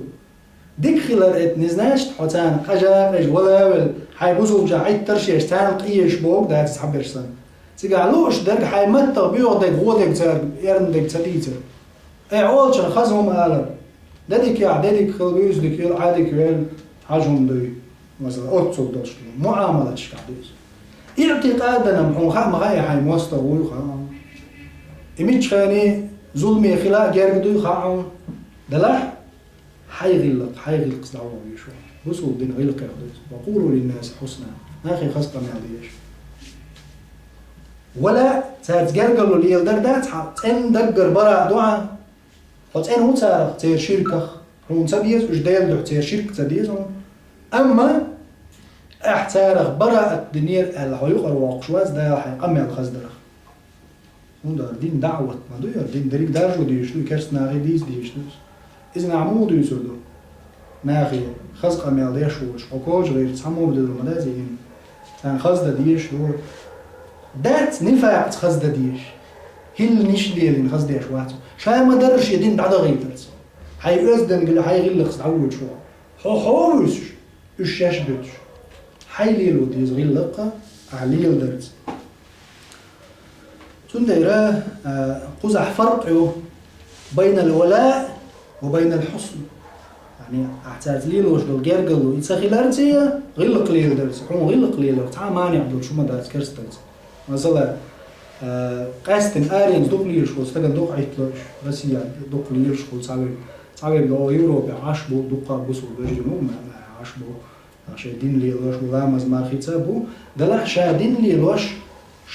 [SPEAKER 3] ديك خلر ات نزناش حتان قجاج ولا حي بوزو جا عيد ترشيش تان قيش بوك دات تحبرشسن تيقالوش درك حي متى بيوضك غودك زار يرندك تديتر اي عولشن خزهم آلر داديك يا داديك خلبيوز ديك يل عاديك يل حاجهم دوي مثلا أتصل دوش معاملة شكاديز اعتقادنا محون خا مغاية حي موسطة ويخا إميش خاني ظلمي خلاء جارجدو خاعون دلح حي غلق صدعوا ويشوا بسوا دين غلق يخدس وقولوا للناس حسنا ناخي خسقة معليش ولا تتجرجلوا لي الدردات حتن دقر برا دعاء حتن هو تارق تير شركة هون تبيز وش دايل دو تير شركة تبيزهم أما احتارق برا الدنيا الحيوق الواقشواز دا حيقمع الخزدرخ هون دار دين دعوة ما دو يار دين دريك دارجو ديشتو كرس ناغي ديز ديشتوس إذن عمو ديسودو ناغي خزق أميال ديشوش حكوش غير تسمو بدل المدازين تان خزدة ديش دور دات نفاق خزدة ديش هل نش ديلين خزدة يشواتو شاي ما درش يدين بعد غيتلس حي أزدن قل حي غلق سدعوه شو حوش الشاش بيتش حي ليلو ديز غلقة عليل درت تنديرا قزح فرق بين الولاء وبين الحسن يعني احتاج ليلوش دول جرجلو يتسخي لارتيا غلق ليل درت حون غلق ليل تا مانع دول شو ما دات كرستلت مثلا قاستن ارينز دوق ليل شو استقل دوق عيطلوش بس يعني دوق ليل شو صعب لو يوروبا عشبو دوق بوسو بجنو ما عشبو شادين ليلوش ولا مزمار خيتابو دلح شادين ليلوش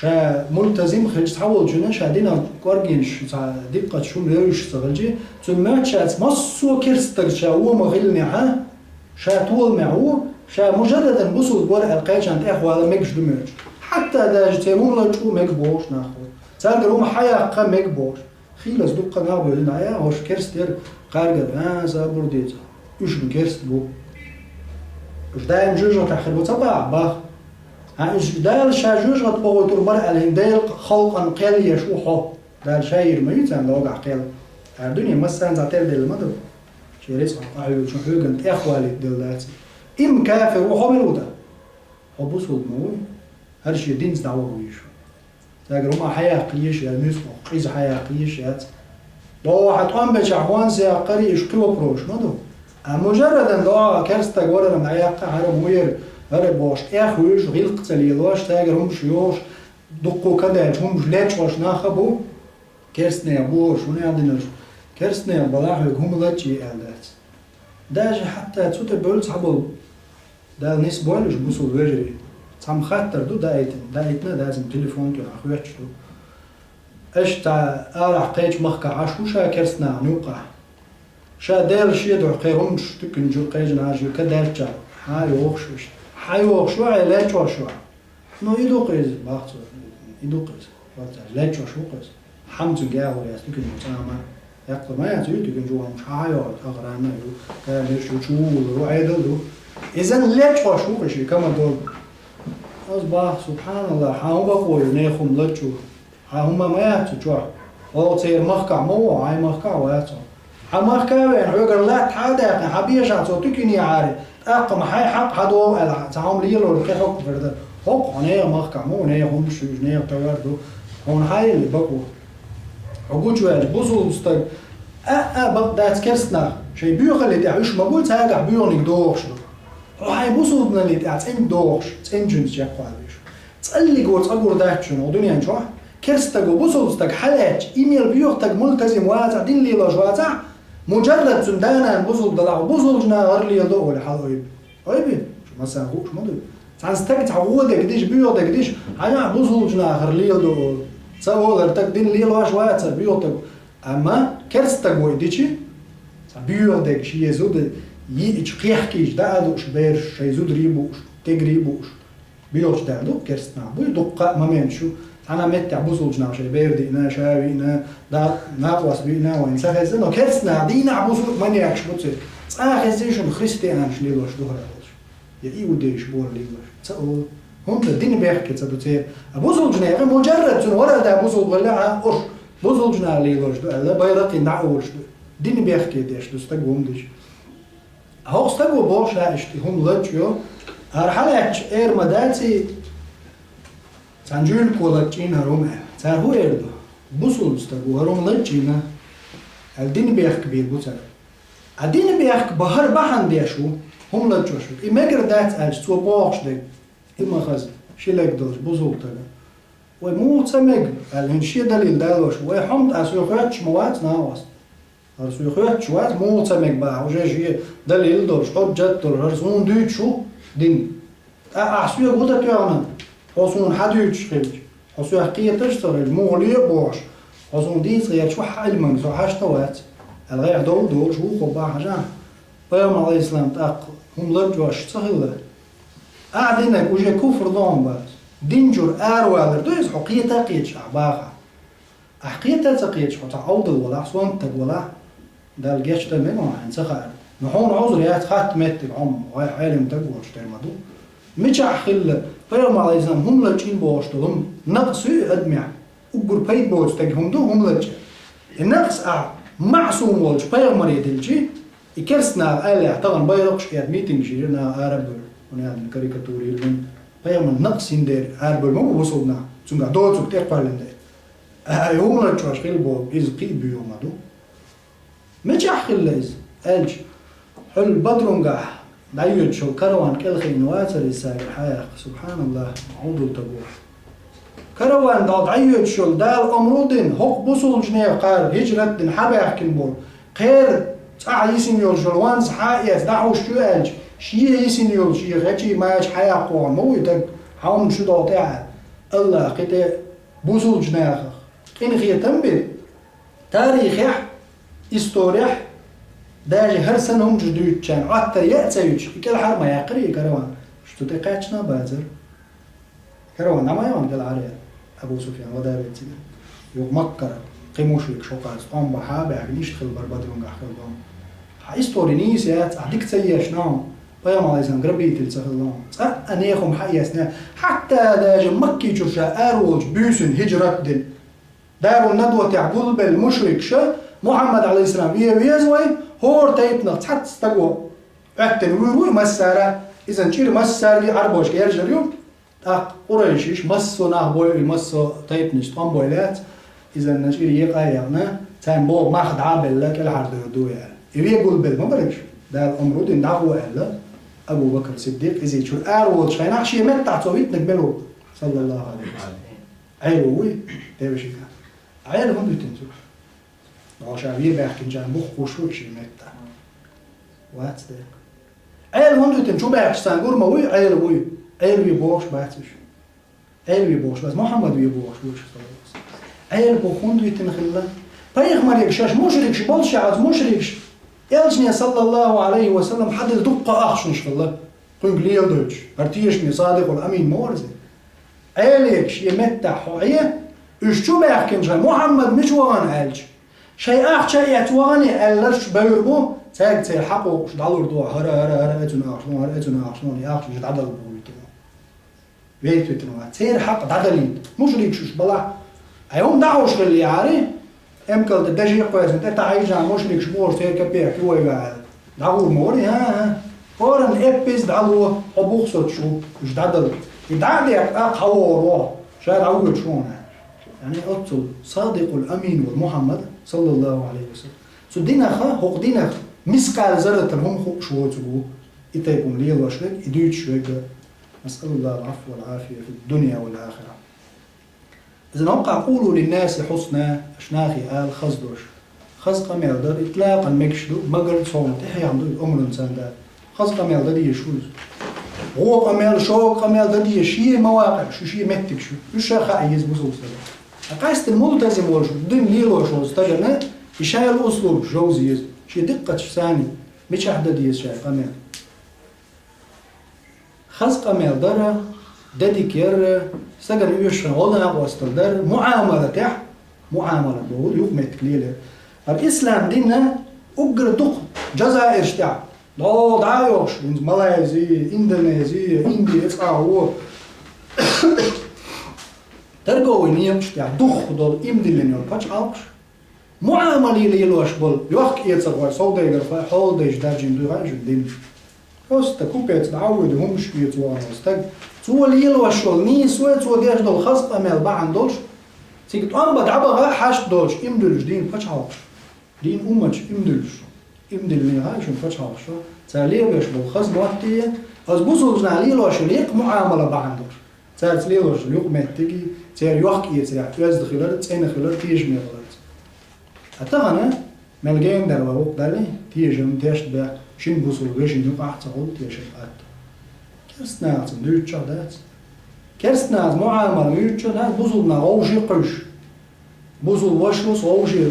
[SPEAKER 3] شا ملتزم خرج تحول جنا شادين كورجينش دقة شو ملوش تغلجي ثم شات مصو كرستر شا هو مغلني ها شا طول معه شا مجرد بوصل ورق القايش عند اخوه ماكش دمج حتى داج تيمون لا تشو ماكبوش ناخذ صار روما حيا قا ماكبوش خيلس دقة نابو لنا هوش كرستر قارقه ها صابر ديت ايش بكرست بو دايم جوجو تاخر وتبع باخ هاش دال شاجوج غتبوي تربر على دال خلق انقل يشوحو دال شاير ميتان لوقع قيل الدنيا مثلا زعتر ديال المدر شيريس قاعد شو حوجن اخوالي دلاتي ام كافر وحمل ودا حبوس الموي هرشي دين دعوه ويشو تاجر هم حياقيش يا نسمع قيز حياقيش يا لو واحد قام بشعوان سياقري يشقي وبروش ما دو مجرد ان لو كرست تقول من حياقة هرم وير هرب واش اخوش غيل قتلي لواش تاجر هم شيوش دقو كده هم جلاتش واش ناخبو كرستنا بوش ونعدنش كرستنا بلاحق هم لاتشي اعلات داجي حتى تسوت بولز حبل دا ناس بولش بوصل وجري تام خاطر دو دايتنا لازم تليفون كي اخواتش دو اش تا ارح قيج مخك عاشو شا كرسنا نوقع شا دال شي دو قيرمش تكن جو قيج ناجو كدالتا هاي وخشو علاج وشو نو يدو قيز باخت يدو قيز لا شو قيز حمد جاو يا تكن متاما يقدر ما يعطيو تكن جو مش هايو اغرانا يو كان شو وعيدلو اذا لا شو قيش كما دول أصبح سبحان الله حاهم بقول نيخم لتشو حاهم ما يعطوا أو تصير مخكع مو عاي مخكع ويعطوا حمخكع وين عقر لا تحدث حبيش عطوا تكني عاري أقم حي حق حدو ألا تعام ليلو كي حق فرد حق نيه مخكع مو نيخم شو نيه تواردو هون هاي اللي بقول عقول شوية بوصل مستق بقدات كرسنا شيء بيوخ اللي تعيش ما قلت هاجع بيوخ نقدوش هاي بوصل اللي تعتين دوش تنجنس جاك قالبيش تسألي قول تقول داتشون ودنيا نشوح كرستقو بوصل استق حلاج إيميل بيوختق ملتزم واسع دين لي لاج واسع مجرد زندانا بوصل دلع بوصل جنا غير لي ضوء ولا حال قريب قريب شو مثلا خوش ما دول تنستق تعودك ديش بيوختك ديش حاجة بوصل جنا غير لي ضوء تسوي غير تق دين لي لاج واسع بيوختك أما كرستقو ديشي بيوختك شيء يزود يجي قيحكيش دادوش بيرش شيزود ريبوش تجريبوش بيوش دادو كرستنا بوي دقة ما منشو أنا متع بوصل جنا شيء بيردي نا شاوي نا دا ناقص بينا وين سخزن لو كرستنا دينا بوصل ما نياكش بتصير سخزيش خريستيان شليلوش دوهرالوش يا وديش بور ليلوش تقول هم الدين بيحكي تبتصير بوصل جنا غير مجرد جن ورا دا بوصل ولا أوش بوصل جنا ليلوش دو لا بيرقي نعوش دين بيحكي ديش دوستقوم ديش هاوستقو باش هاشتي هم لاتشيو هرحلاتش مداتي تنجول كولاتشين هروم تنهو اردو بوصل استقو هروم لاتشينا الدين بيحك كبير بوصل الدين بيحك بهر بحن ديشو هم لاتشوشو إماجر دات ألش تو باش دي إما خز شيلك دوش بوصل تلا ومو تسمج الهنشي دليل دالوش وحمد أسويقاتش موات ناوست أرسوي خوات شوات مو تسمك بقى وجاجي دليل دورش حجة دورش هرسون دوت شو دين أحسوي قوتا تيانا هرسون حدوتش خيج هرسوي حقية تشتغل مغلية باش هرسون ديس غير شو حلمن سو حشتوات الغير دور شو خبا حاجة بيوم عليه السلام تأق هم لجواش سهلة أعدينك وجه كفر ضام بس دينجور أروالر دويس حقية تقيت شعباها حقيقة تقيت شو تعوض ولا حصون تقولا ده الجيش ده منه عن سخاء نحون عذر يا تخات مت العم وهاي عالم تقول شو تعمدو مش أخل فيوم على إذن هم لجين بوشتهم نقص أدمع وجر بيت بوش تجهم دو هم لج النقص معصوم والش فيوم مريض الجي يكرسنا قال طبعا بيرقش كيات ميتينج جينا عرب ونعمل كاريكاتوري من فيوم النقص يندير عرب مو وصلنا ثم دوت كتير قلنا يوم لا تشوش غير بو إز قيب بيوم هذا ما جاحل إز ألج حل بدرونجا دايود شو كروان كل خين واتر الساق الحياة سبحان الله عودوا تبوح كروان دا دايود شو دال أمرودين هق بوصل جنيه قار هجرة دين حبا يحكي بول خير تاع يسنيول جلوانز حايس دعو شو ألج شيء يسنيول شيء غشي ما يش حياة قوان مو يتك حاوم شو دا تاع الله قتة بوصل جنيه إن خي تنبه تاريخ إستوريح داجي هر سنة هم جدود كان عطر يأتيوش كل حرب ما يقري كروان شو تقاتشنا بازر كروان نما يوم قال عليه أبو سفيان ودارت يوم مكر قيموش لك شو قاس قام بحابة عقليش تخل بربادرون قاحكل دون إستوري نيسيات عديك تسيش نام بيام على إسلام قربي تلسخلون أنا يخم حياسنا حتى داجي مكي جوشا أروج بيسن هجرة دين داروا الندوة تعقول بالمشرك شا محمد عليه السلام ويزوي هور تايتنا تحت استقوا اعتن ويروي مسارة إذا نشير مسار لي عربوش كيرجع اليوم قريشيش مسو ناه بوي مسو تايبنش طن بويلات إذا نشيل يقايرنا تام بو ماخد عابل لك العرض يدو يعني يقول بال ما بركش ده الأمر دين دعوة أهلا أبو بكر الصديق إذا شو أروج شيء نحشي متع صويت نقبله صلى الله عليه وسلم عيلوي ده بشيء عيل هم بتنزل عشان يبقى كنجان بخ وشوش متع وات ده عيل هم بتنزل بقى سانقول ما وي عيل وي عيل يبوش باتش عيل يبوش بس محمد يبوش وش صلى الله عليه وسلم عيل بخون بتنخله طيب ما يكشاش مشركش بولش عاد مشركش يلجني صلى الله عليه وسلم حد الدقة أخش إن شاء الله قل لي يدوش أرتيشني صادق والأمين مورزي عيلكش يمتع حوية إشتو بيحكم شيء محمد مش وغان عالج شيء أخ شيء يتوغاني ألش بيربو تاج حقه شو دالور دوا هرا أتنا أخشون يا أخش يتعدل بويتنا بيتنا تير حق دعدلين مشركش بلا أيهم دعوش اللي يعرف امكل تدجي قوس انت تعيش عن مشرك شبور تيرك بيك هو يقعد دعوه موري ها فورن ابيس دعوه حبوخ صوت شو مش دعدل يدعدي اقحور شايل عود شلون يعني اتصل صادق الامين والمحمد صلى الله عليه وسلم سدينا خا هو دينا مسقال زرت هم خو شو تبو يتيبون لي وشرك يدوت شويه نسال الله العفو والعافيه في الدنيا والاخره. إذا نوقع قولوا للناس حسنا أشناخي آل خزدوش خز قميل در إطلاقا مكشدو مقرد صومت إحي عمدو الأمر الإنسان دا خز قميل دا دي يشوز هو قميل شو قميل دا دي شيء مواقع شو شيء مكتك شو يشا خايز بزوز دا أقاست الملتزم وشو دين ليلو شو استجنا يشاي الأسلوب جوزيز شي دقة ثاني مش أحد ديز شاي قميل خز قميل در دادي كير سجن يشرح وضع واستقدر معاملة تح معاملة بقول يوم متكليلة الإسلام ديننا أجر دق جزائر اشتع لا دعايش من ماليزيا إندونيسيا إنديا إسرائيل ترجو إنيم اشتع دق دول إمدلين يركش عاقش معاملة ليلوش بول يوحك يتصور صودا يقرفا حول ديش دارجين دوغاش الدين بس تكوبيت تعود هم مش بيتوان استج سوى ليلوش شول ني سوى ديش دول خصب أمال بعن دولش سيكت أنبض عبغا حاش دولش إمدلش دين فش عاقش دين أمش إمدلش إمدلني هايش فش عاقش تاليه بيش بول خصب وقتية از بوصلنا ليلوش ليك معاملة بعن دولش تالت ليلوش ليك متجي تال يوحك يتسع تواز دخلت تسين خلت تيج مغلط أتغنى ملقين در وقت دالي تيجم تشت با شين بوصل غشين يقع تقول تيجم أت كرسناز نيوتش دات كرسناز معاملة نيوتش دات بوصلنا غوشي قش بوصل وشلوس غوشي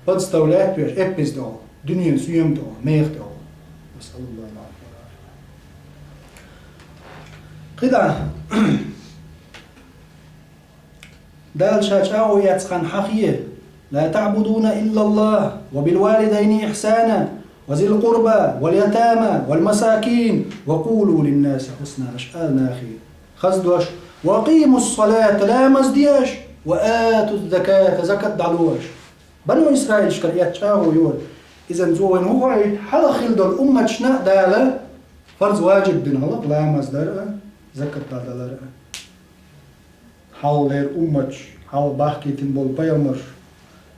[SPEAKER 3] بدستولات بيش إبس دول دنيا سيوم دول ميخ دول نسأل الله العافية قدع دال شاشاو يتقن حقية لا تعبدون إلا الله وبالوالدين إحسانا وذي القربى واليتامى والمساكين وقولوا للناس حسنا أشآلنا خير خزدوش وقيموا الصلاة لا مزدياش وآتوا الزكاة زكاة دعلوش بنو إسرائيل شكريات شاو يقول إذا زوين هو حلا خلدوا الأمة شنا دالة فرض واجب دين الله لا مزدر زكاة دعلوش حال لير أمة حال باحكي تنبول بيامر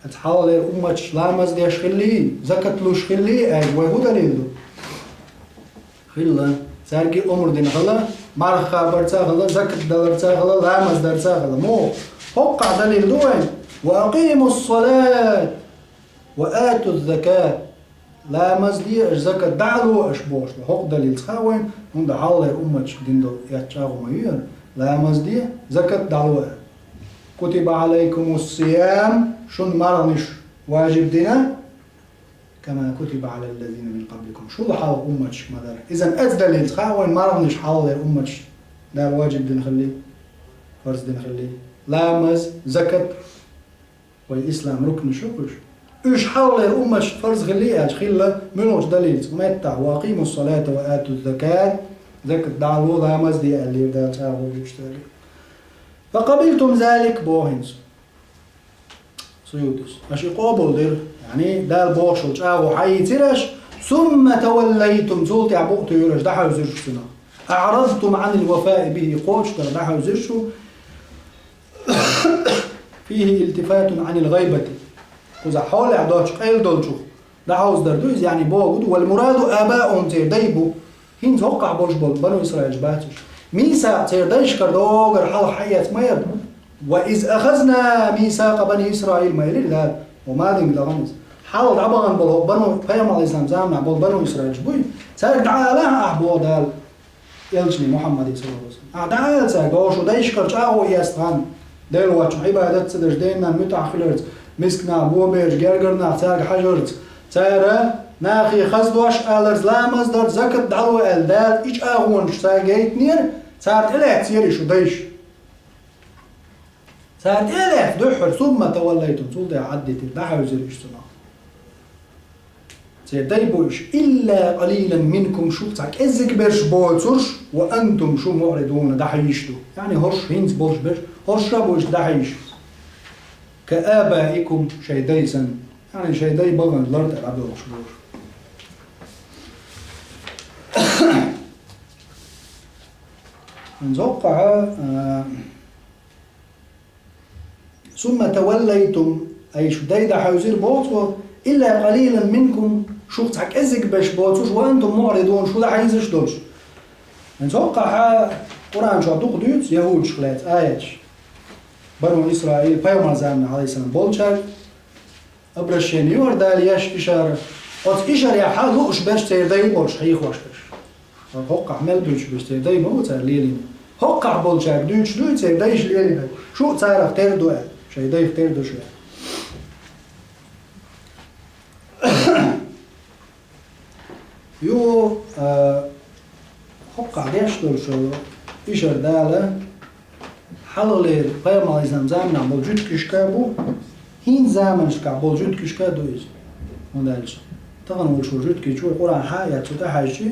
[SPEAKER 3] اتحال لير أمة لا مزدياش خلي زكاة لوش خلي وهو دليل خلا ساركي أمر دين خلا مرخا برتا خلا زكاة دلرتا خلا لا مزدرتا خلا مو فوقع دليل دوين وأقيموا الصلاة وآتوا الزكاة لا مزدياش زكاة دعلو أشبوش حق دليل تخاوين هند حال لير أمة دين دل يتشاغو مير لا مزدية زكاة دعلو كتب عليكم الصيام شن مرنش واجب دينا كما كتب على الذين من قبلكم شو حال أمتش مدار إذا أزدل تخاوين مرنش حال أمتش لا واجب دين خليه فرض دين خليه لامز زكاة والإسلام ركن شكرش إيش حال أمتش فرض خليه أج خلا منوش دليل متى وأقيموا الصلاة وآتوا الزكاة زكاة دعوة لامز دي اللي بدأ تعود يشتري فقبلتم ذلك بوهنس سيودس أشي قابل دير يعني دال بوشل جاو حي ترش ثم توليتم زولت عبوقت يورش ده حيوزير سنة أعرضتم عن الوفاء به قوش تردحوا زرشو فيه التفات عن الغيبة وإذا حول إعدادش قيل دولشو دحوز دردوز يعني بوغد والمراد آباؤهم تير ديبو هين توقع بولش بول بنو إسرائيل جباتش ميسا تير ديش كردوغر حال حيات مير وإذ أخذنا ميثاق بني إسرائيل ما يلي لا وما دين لغنز حال عبغان بول بنو فيام عليه السلام زامنا بول بنو إسرائيل جبوي سارك دعا لها أحبو دال يلجني محمد صلى الله عليه وسلم أعدال سارك وشو ديش كرجاهو يستغن ديل واتش عبادة سدرج دينا متأخلرت مسكنا بوبيش جرجرنا سارك حجرت سارة ناخي خزدوش ألرز لامز در زكت دعوة الدال إيش أغونش سارجيت نير سارت إليه تسيري شو ديش سارت إليه دحر ثم توليتم سلطة عدت الدحر زير إشتنا سير ديبوش إلا قليلا منكم شو تاك إزك برش بولسوش وأنتم شو معرضون دحيشتو يعني هرش هينز بولش برش هرش رابوش دحيش كآبائكم شيديسا يعني شيدي بغن الأرض العبد والشبور نتوقع ثم توليتم أي شو دايدا حيوزير بوتو إلا قليلا منكم شو تحك إزك باش بوتوش وأنتم معرضون شو دا حيزش دولش نتوقع قرآن شو عدوق ديوت يهود شخلات آيات بنو إسرائيل بيوم زمان عليه السلام بولشار أبرشين يور دالياش إشارة قد إشارة يا حال هوش باش تيردي بولش حيخ واش باش هوقع مال دوش باش تيردي مو تار ليلين هوقع بولشار دوش دوش تيرديش ليلين شو تعرف تيردو شي دايف تيردو شو يو هوقع ديش دول شو إشار دالة حلالير قيام على زمزام نعمل جد كشكابو هين زمن شكابو جد كشكا دويز ودالش طبعا هو شو جد كيشو قرآن حياة تدا حاجة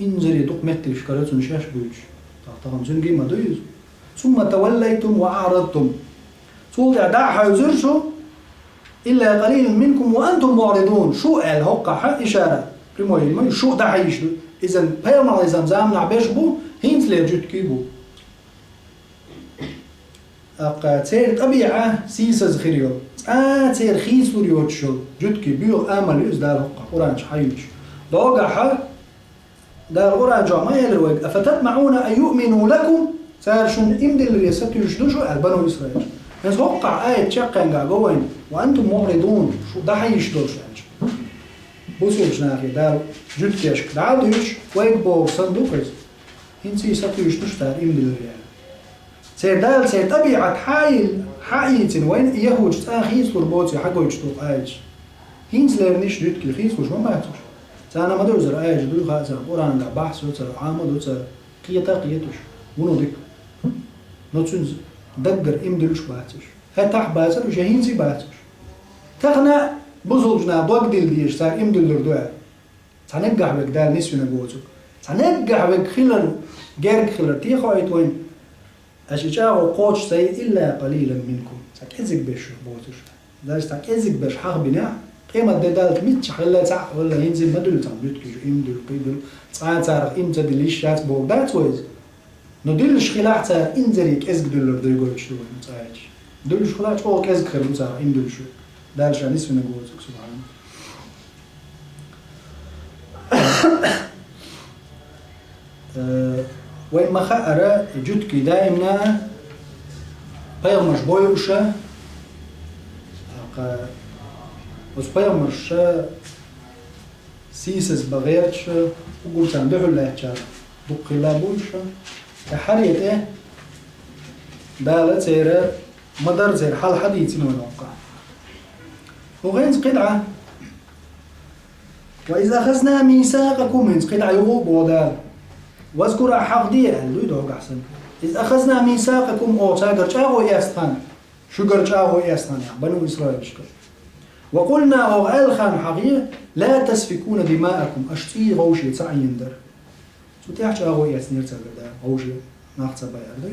[SPEAKER 3] إنزري دوق متل شكرات نشاش بويش طبعا زنجي ما دويز ثم توليتم وأعرضتم سوق دع حيزر شو إلا قليل منكم وأنتم معرضون شو قال هوقع حق إشارة بريموي شو دع حيشلو إذا قيام على زمزام نعبش بو هين تلير جد كيبو تير طبيعة سيسز خيريو تير خيس وريوت شو جدكي بيو آمل يوز دار هقا قرانش حيوش دوغا حال دار قرانجا ما يلوك أفتطمعون أن يؤمنوا لكم تير شن إمدل اللي يستيوش دوشو بنو إسرائيل نس هقا آية تشاقين قاقوين وأنتم معرضون شو دا حيش دوش بوسيوش ناخي دار جدكي أشك دعادوش ويك بو صندوقز هنسي يستيوش دوش دار إمدل اللي سير دال سير طبيعة حايل وين يهوج خيس وربوتي حقو يشتوق آيش هينز ليرنيش دوت كل خيس وش ما ماتوش سانا ما دوزر آيش دو خاصة قرآن دا بحث وتر عامل وتر قيتوش ونو ديك نوتسونز دقر إمدلوش باتوش هتاح باتر وش هينزي باتوش تغنى بزوجنا دوق ديل ديش سار إمدلور دوع تنقع بك دال نسونا بوتوك تنقع بك خلال جارك خلال تيخو ايتوين أشجاعه قوش سي إلا قليلا منكم ساكيزك بيش بوتوش دارش ساكيزك بيش حق بناء قيمة دالت ميتش حلا تاع ولا ينزل مدل تاع بيتكيش إمدل قيدل تاع تعرف إمتى دليش شات بوك دات ويز ندلش خلاع تاع إنزليك إزك دلر دريقول شلو متاعش دلش خلاع تقول كإزك خير تاع إمدل شو دارش نسمع نقولك سبحان وين ما خأرة جدكي دائما بيغمش بويوشة بس بيغمش سيسس بغيرش وقلت عن دحو الله يحجار دق الله بويوشة حريت ايه دالة سيرة مدر زير حال حديثين ونوقع وغينز قطعة وإذا أخذنا ميثاقكم من قطعة يغوب ودال واذكر حق دي اللي يدوق أحسن إذا أخذنا ميثاقكم أو تاجرجاهو يستان شو جرجاهو يستان بنو إسرائيل شكر وقلنا أو ألخان حقيقة لا تسفكون دماءكم أشتي غوشي تعين در شو تيحجاهو يستنير تاجر غوشي ناخذ بيار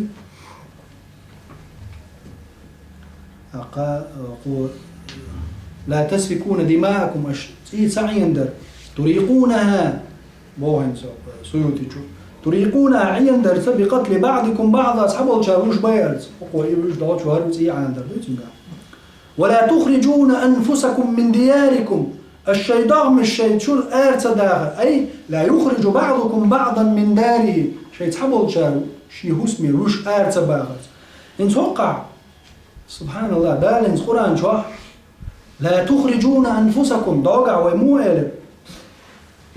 [SPEAKER 3] أقول لا تسفكون دماءكم أشتي تعين در تريقونها بوهن سيوتي شو تريقون أعين درس بقتل بعضكم بعض أصحاب الشاروش بيرز وقوي دوت شوارز عن درس ولا تخرجون أنفسكم من دياركم الشيطان مش شيء شو الآرت داخل أي لا يخرج بعضكم بعضا من داره شيء تحب الشارو شيء اسمه روش آرت باخر إن توقع سبحان الله دالنس قرآن شو لا تخرجون أنفسكم ضاقع ويمو قالب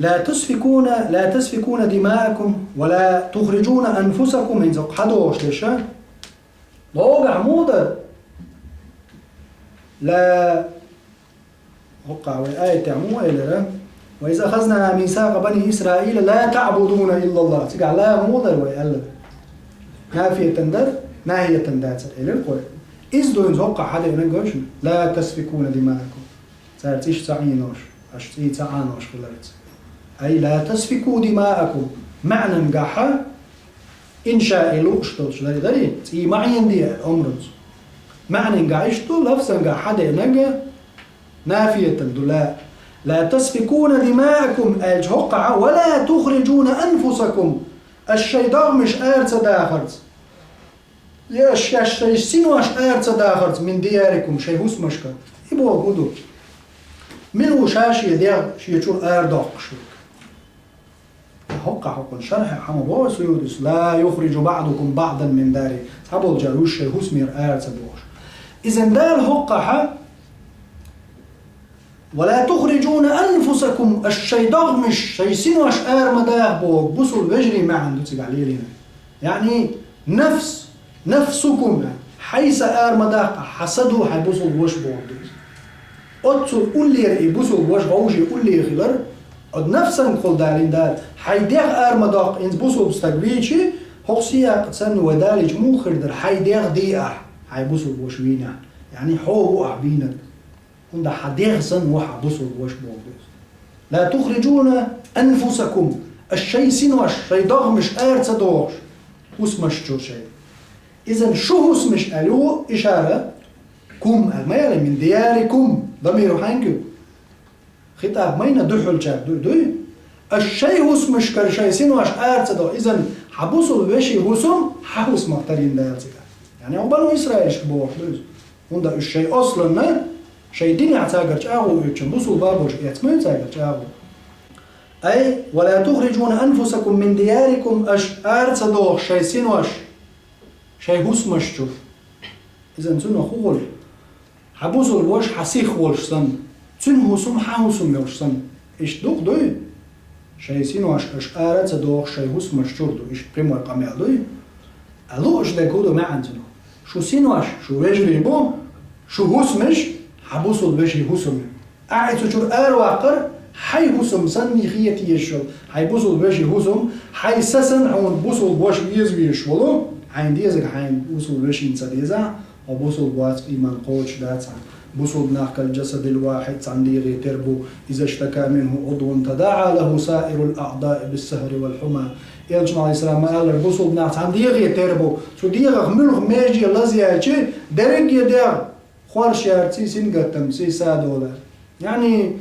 [SPEAKER 3] لا تسفكون دماءكم ولا تخرجون أنفسكم إن حدوش لشان ضاقع مودر لا وقع وآية تعمو قالب وإذا أخذنا ميثاق بني إسرائيل لا تعبدون إلا الله تقع لا مودر ويقلب نافية تندر ناهية تندات إلى القرآن إذ دون توقع حدا ينقش لا تسفكون دماءكم سارتيش تعينوش أشتي تعانوش خلرت أي لا تسفكوا دماءكم معنى نقاحة إنشاء لوشتوش لذلك تي معين دي أمرز معنى نقاعشتو لفظ نقاح حدا ينقى نافية تندلاء لا تسفكون دماءكم الجوقع ولا تخرجون أنفسكم الشيطان مش آرت داخلت يش سينوش آرت داخلت من دياركم شيء هوس مشكل يبغى قدو من وشاش يدير شيء شو آردق شوك هقع شرح حما بوس يودس لا يخرج بعضكم بعضا من داره حبل جاروش شيء هوس مير آرت دوش إذن دال هقع ولا تخرجون أنفسكم الشيطان مش شيء سينوش آر مداه بوك بوصل بجري ما عنده تقال يعني نفسكم حيث آر مداه حسده حيبوصل وش بوك أتصل قول لي رأي بوصل وش بوجي قول لي خلر أد نفسا قل دارين دار حيديغ آر مداه إنز بوصل بستقبيشي هقسيا قدسان ودالج موخر در حيديغ ديئة حيبوصل وش وينا يعني حو أعبينك هند حديغ سن وح بوصل وش بوك لا تخرجون أنفسكم الشيء سنوش شيء ضغمش آر تدوش وسمش جو شيء إذن شو اسمش ألو إشارة كم الميل من دياركم ضمير حنكو خطاب مين دحل شاب دوي الشيء اسمش كالشيء سنوش آر تدو إذن حبوصل وشي وسم حوس مقترين دارتك يعني بنو إسرائيل شبوح دوز هند الشيء أصلا ما شيء ديني اعتاقر جاهو يتشنبوسوا بابوش يتمو يتاقر جاهو أي ولا تخرجون أنفسكم من دياركم أرت دوغ شيء سنوش شيء هوس مشجوف إذن تنو خول حبوسوا الوش حسيخ ولش سن تنو هوسم حاوسم يوش سن إيش دوغ دوي شيء سنوش أرت دوغ شيء هوس مشجوف دو إيش بريمو القميع دوي ألو إش داكودو ما عندنا شو سنوش شو ويجري بو شو هوس مش حبوصل بشي هسم قاعد تشور واقر حي هسم سن خيتي يشول حي بوصل بشي هسم حي سسن عون بوصل باش يشولو عين ديزك حين بوصل بشي نسديزا او بوصل بوات ايمان قوش داتس بوصل ناقل الجسد الواحد عندي تربو اذا اشتكى منه عضو تداعى له سائر الاعضاء بالسهر والحمى يا جماعه الاسلام قال بوصل ناقص عندي تربو شو ديغ ملغ ماجي لازياچي درج يدير خوارش يارتي سنقتم سي $1 يعني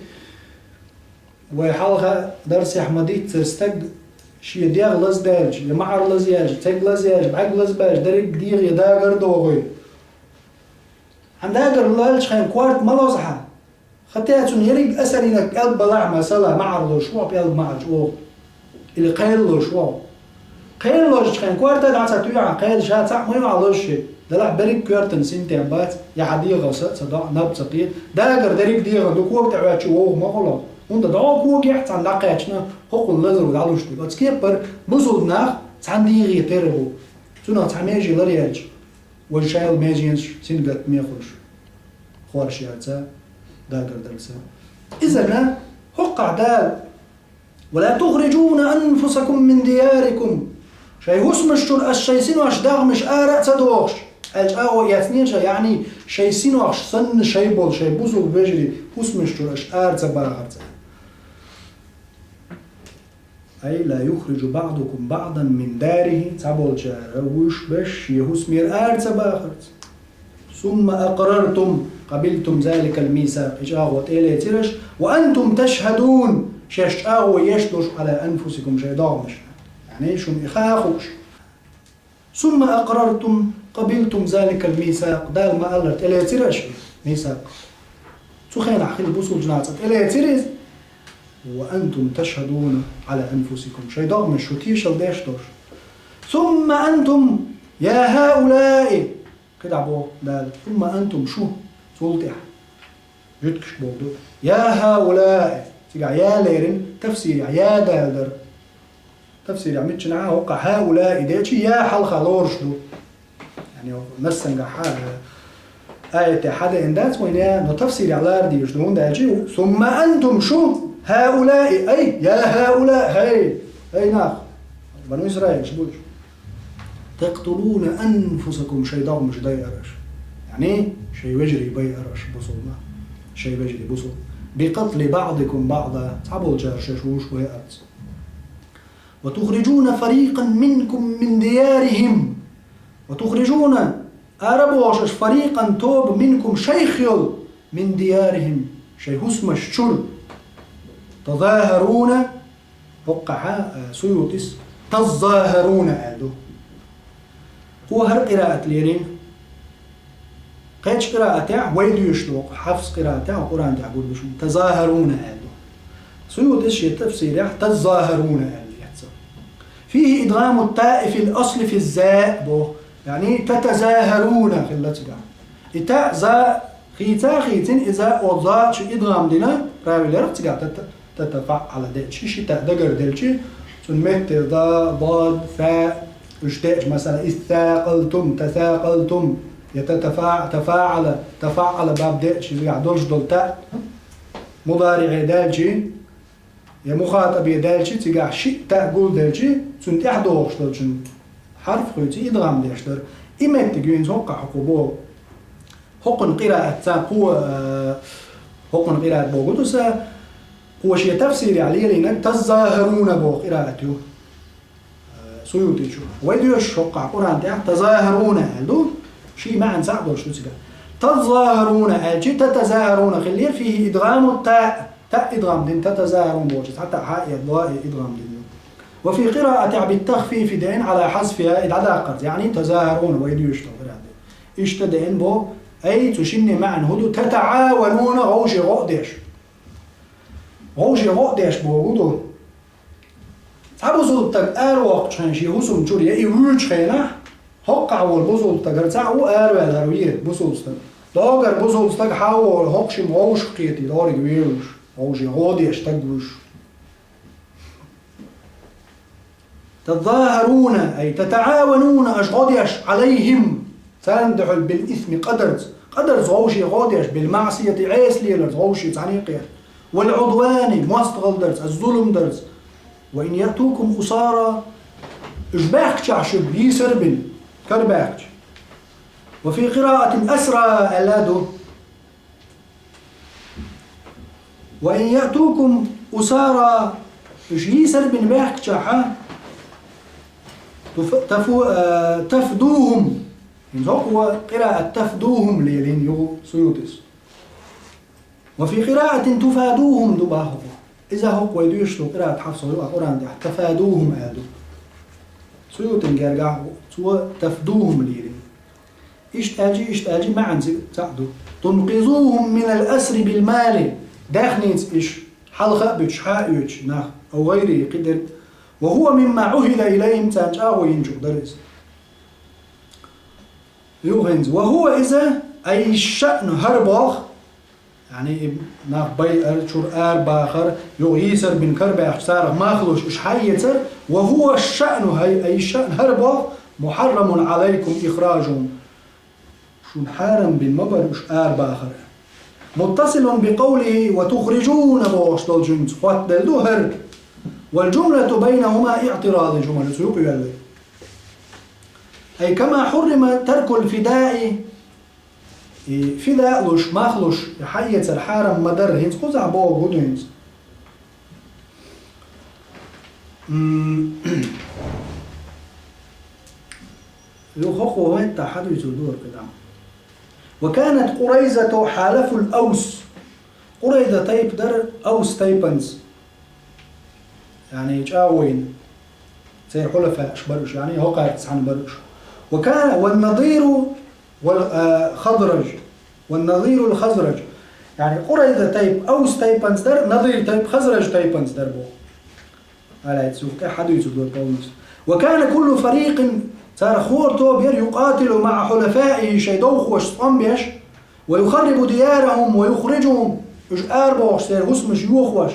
[SPEAKER 3] ويحالها درس أحمديت استق شي دياغ لزداج لمعر لزياج تق لزياج بعق لزباج درق ديغ يداغر دوغي عنداغر لالش خين كوارت ملوزحة خطياتون يريق أسرينك قلب بلع مسألة معر لو شواب يلب معر شواب اللي قيل لو شواب قيل لو خين كوارت دعسة تويعا قيل شات صح مهم على الشي دلع بريك كيرتن سنتين بات يعدي غصة صدق نبض ثقيل داغر دريك ديغ دو كوك تعوات شو ما خلاص وانت دعو كوك يحت عن لقيتنا حق النظر ودعلوش تقول تسكيبر بوصل ناخ تعندي غيتربو سنة تعميجي لرياج والشايل ماجينش سنقت ميخوش خوارش يارتا داغر درسا إذن حق دال ولا تخرجون أنفسكم من دياركم شيء هسمشتون الشيء سنوش داغمش آراء تدوغش الجاو ياتنينش يعني شيء سنوش سن شيء بول شيء بوزو بجري هسمشتون آراء تباغرت أي لا يخرج بعضكم بعضا من داره تبول جار وش بش يهسمير آراء تباغرت ثم أقررتم قبلتم ذلك الميثاق إجاغو تيلي ترش وأنتم تشهدون شاش آغو يشدش على أنفسكم شيء داغمش يعني شو إخاخوش. ثم أقررتم قبلتم ذلك الميثاق دال ما قالت إلى ترش ميثاق سخين أخي البوصل جناصت إلى ترز وأنتم تشهدون على أنفسكم شيء ضغم الشوتيش الداشتوش ثم أنتم يا هؤلاء كده عبو دال ثم أنتم شو سولتح جدكش بولدو يا هؤلاء تيجا يا ليرن تفسير يا دالدر تفسير عميتش نعاه وقع هؤلاء ديتشي يا حلقة لورشدو يعني مثلا آية حدا إندات وين نو تفسير على أرضي يشدون دالشي ثم أنتم شو هؤلاء أي يا هؤلاء هي ناخ بنو إسرائيل شبوش تقتلون أنفسكم شيء ضغم مش ضي أرش يعني شيء وجري بي أرش بصلنا شيء وجري بصل بقتل بعضكم بعضا تعبوا الجرششوش ويأرز وتخرجون فريقا منكم من ديارهم وتخرجون أربوش فريقا توب منكم شيخيل من ديارهم شيء اسمه الشل تظاهرون وقع سيوتس تظاهرون قالوا هو هر قراءة ليرين قيتش قراءة ويدو يشتوق حفظ قراءة وقرآن تعبود بشم تظاهرون قالوا سيوتس شيء تفسير تظاهرون قالوا فيه إدغام التاء في الأصل في الزاء يعني تتزاهرون في اللتقى إتاء زاء خيتا خيتين إذا أوضاء شو إدغام دينا راوي لرتقى تتفعل ده شي تاء دقر دلشي سنمت ضا ضاد فاء اشتاج مثلا إثاقلتم تثاقلتم تفاعل باب ده شي يعدلش دول تاء مضارع دالشي يا مخاطب يدالشي تيجا شيء تقول دالشي سنت احدوش دالشن حرف خوتي ادغام داشتر اما تجين توقع حقوبو حقن قراءة تاقو حقن قراءة بوغوتوسا هو شيء تفسير عليه لأنك تظاهرون بو قراءته سيوتي شو ويديوش حقع قرآن تاع تظاهرون هذو شيء ما عن ساعدو شو تيجا تظاهرون أجي تتظاهرون خلير فيه إدغام التاء تاء إدغام دين تتزاهرون بوجد حتى حاء يضاء إدغام دين وفي قراءة بالتخفيف دين على حذفها العلاقة يعني تزاهرون ويدو يشتغل اشتدين بو أي تشني معا هدو تتعاونون غوشي غقدش بو هدو تعبو زلتك وقت شانشي هسوم جوري إيوش خينا هقع والبوزول تقرتعو والهروية بوزولستك داگر بوزولستك حاول هقشي موش قيتي داري ويروش غوشي غادي اشتقوش تظاهرون أي تتعاونون أشغاديش عليهم تندحل بالإثم قدرز غوشي غاديش بالمعصية عيس ليلرز غوشي تعنيقير والعدوان مواستغل درز الظلم درز وإن يأتوكم أسارا إجباك تعشب يسربن كرباك وفي قراءة أسرى ألادو وإن يأتوكم أسارا يسر بن باحك تشاحا تفدوهم هو قراءة تفدوهم لين يو سيوتس وفي قراءة تفادوهم دباهو إذا هو ويدوشتو قراءة حفصة قرآن تفادوهم آدو سيوتن جرجع سوى تفدوهم لين إشتاجي معا تعدو تنقذوهم من الأسر بالمال داخنيت إيش حلقة بتشحائيوش ناخ أو غيره قدر وهو مما عهد إليهم تنجاو ينجو درس يوغنز وهو إذا أي الشأن هرباخ يعني ناخ بي أرشور باخر يغيسر بن كرباخ سار ماخلوش إش حيتر وهو الشأن أي الشأن هرباخ محرم عليكم إخراجهم شون حارم بن مبرش باخر متصل بقوله وتخرجون بوش دول جنس خوات دلدو هرب والجملة بينهما اعتراض جملة سيوقي يلي أي كما حرم ترك الفداء فداء لش ماخلوش حية الحارم مدر هنس قزع بو قدو هنس يخوخو هيتا حدو يسودور كده وكانت قريزة حالف الأوس قريزة تايب در أوس تايبنز يعني جاوين تصير حلفاء برش يعني هو قارت عن برش. وكان والنظير والخضرج، والنظير الخزرج يعني قريظة تيب أوس تيبنز در، نظير تيب خزرج تيبنز در بو على تسوق أحد يسوق بولس. وكان كل فريق صار خورتو بير يقاتل مع حلفائه شيدوخ وشطنبيش ويخرب ديارهم ويخرجهم اش اربوش سير هسمش يوخوش.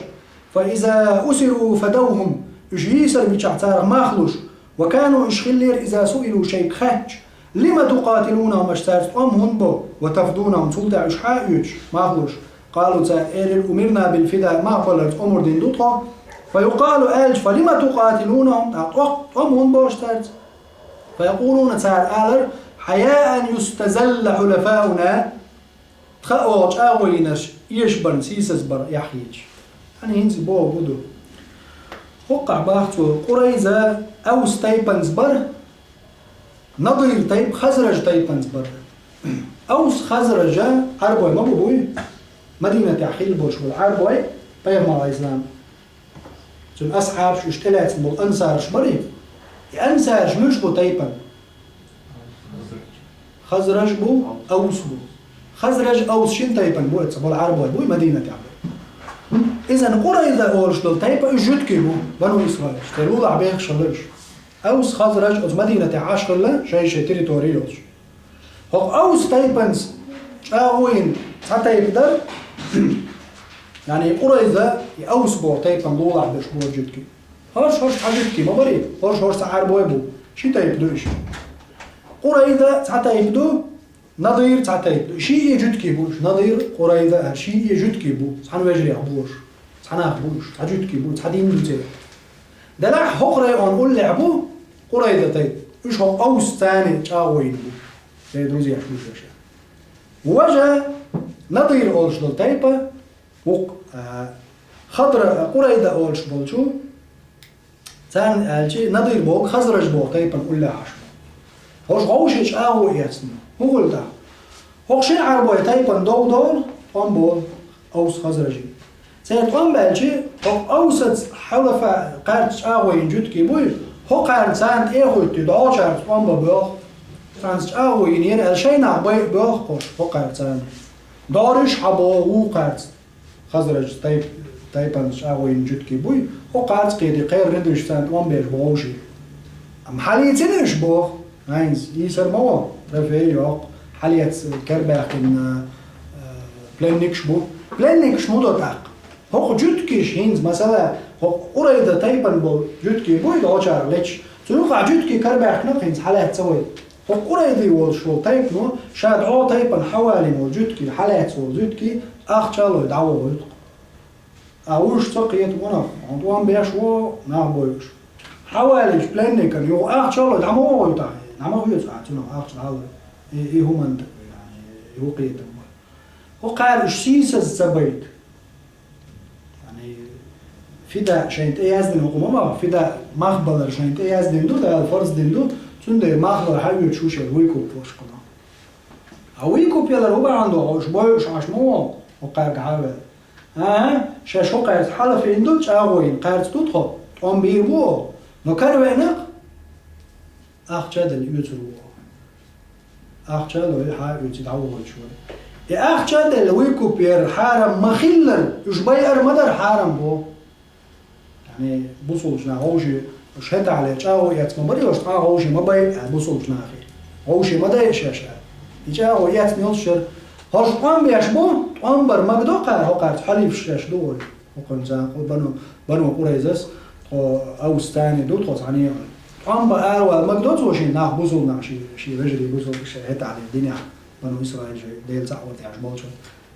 [SPEAKER 3] فإذا أسروا فدوهم اش يسر بيشعتار ماخلوش. وكانوا اشخلير إذا سئلوا شيء خاتش لما تقاتلونهم اشتارت هنبو وتفدونهم سلطة اش حائيوش ماخلوش. قالوا تائر أمرنا بالفداء ما قلت أمر دين دوطا. فيقال ألج فلما تقاتلونهم هنبو اشتارت. فيقولون تائر آلر حياء يستزل حلفاؤنا تخاوش آوينش يشبرن سيسسبر يحيج يعني هنزي بو بدو. وقع باختو قريزة أوس تيبنز بر، نظير تيب خزرج تيبنز بر. أوس خزرج عربوي ما بوي مدينة يحيل بوش والعربوي بيغمى الإسلام سن أصحاب شو اشتلات بو أنصار شبري أنصار شمش بو تيبن خزرج بو أوس بو خزرج أوس شين تيبن بو بو العربوي بو مدينة يحيل. إذن قريزة أولش دول تيبن جدكي بو بنو إسرائيل اشتلوا عبيخ شلش أوس خزرج أوس مدينة عاشقلة شيء تريتوريوس. هو أوس تيبنز شاوين حتى يقدر يعني قريزة أوس بو تيبن دول عبيش بو جدكي هرش حاجتكي ما بريد هرش عربوي بو شي تيبدو إشي قريزة حتى يبدو نظير حتى يبدو شي يجدكي بوش نظير قريزة شي يجدكي بو سحن وجري عبوش سحن أخبوش حاجتكي بو سحدين دوتي دلع هقري أن قول لعبو قريزة تيب إيش هو أوس تاني شاوين بو زي دوزي يحبوش أشياء. ووجه نظير أولش دول تيبا خضر قريزة أولش بولشو تان ألشي نظير بوك خزرج بوك تيبا قول لعش هوش غوشيش آهو إياسنا هو قول ده هوشين عربوي تيبا دول بول أوس خزرجي سيد بألشي هو أوسط حلفاء قارتش آهوين جدكي بوي هو قارت سانت إيهو تدعو شارت بوخ فرانسش آهوين ير ألشين عبوي بوخ قوش هو قارت سانت دارش حبو هو قارت خزرج تيبا آهوين جدكي بوي هو قارت قيدي قير ندرش سانت بيش بوشي أم حالية تنش بوخ هاينز يسر موا رفعي يوق حالية كرباك إن بلانيكش بو بلانيكش مو دوتاق هو جدكيش هينز مثلا هو قريدة تايبن بو جدكي بو يدعوشار ليش سيوقع جدكي كرباك نقينز حالية تسوي هو قريدة والشو تايبنو شاد عو تايبن حوالي مو جدكي حالية تسوي جدكي شالو يدعوه ويدق أوش تقيت ونف عندوان بيشو نعبوش حوالي بلانيكن يو شالو يدعوه ويدق نعمه يسعتنا شالو إيه هو منطق يعني هو قيد هو قال إشسيس الزبيت يعني فدا شينت إيه أزدن حكومة فدا مخبر شينت إيه أزدن دو ده الفرز دين دو تون مخبر حيو تشوش الويكوب وش قنا الويكوب يلا ربع عنده عش بايش عش مو وقال عاود شاش هو قال حلف عنده تعاوين قال تدخل قام بيربو نكر وينك جدل يوترو جدل يحاول يتعوض شوي جدل ويكوب ير حارم مخلر يشبير مدر حارم بو يعني بوصلش ناوجي شهد على جاو يتمبري وش تاوجي ما باي بوصلش ناخي اوجي ما دايش شاشه يجاو يتميلشر هاش قام بيشبو قامبر مقدوقه هقعد حليف شاش دول وقن زان بنو قريزس او ستاني دول خص يعني قام بقى والمقدوت وشي ناخ بوصل شي رجلي بوصل شهد على الدنيا بنو اسرائيل ديل تعوض يعجبوش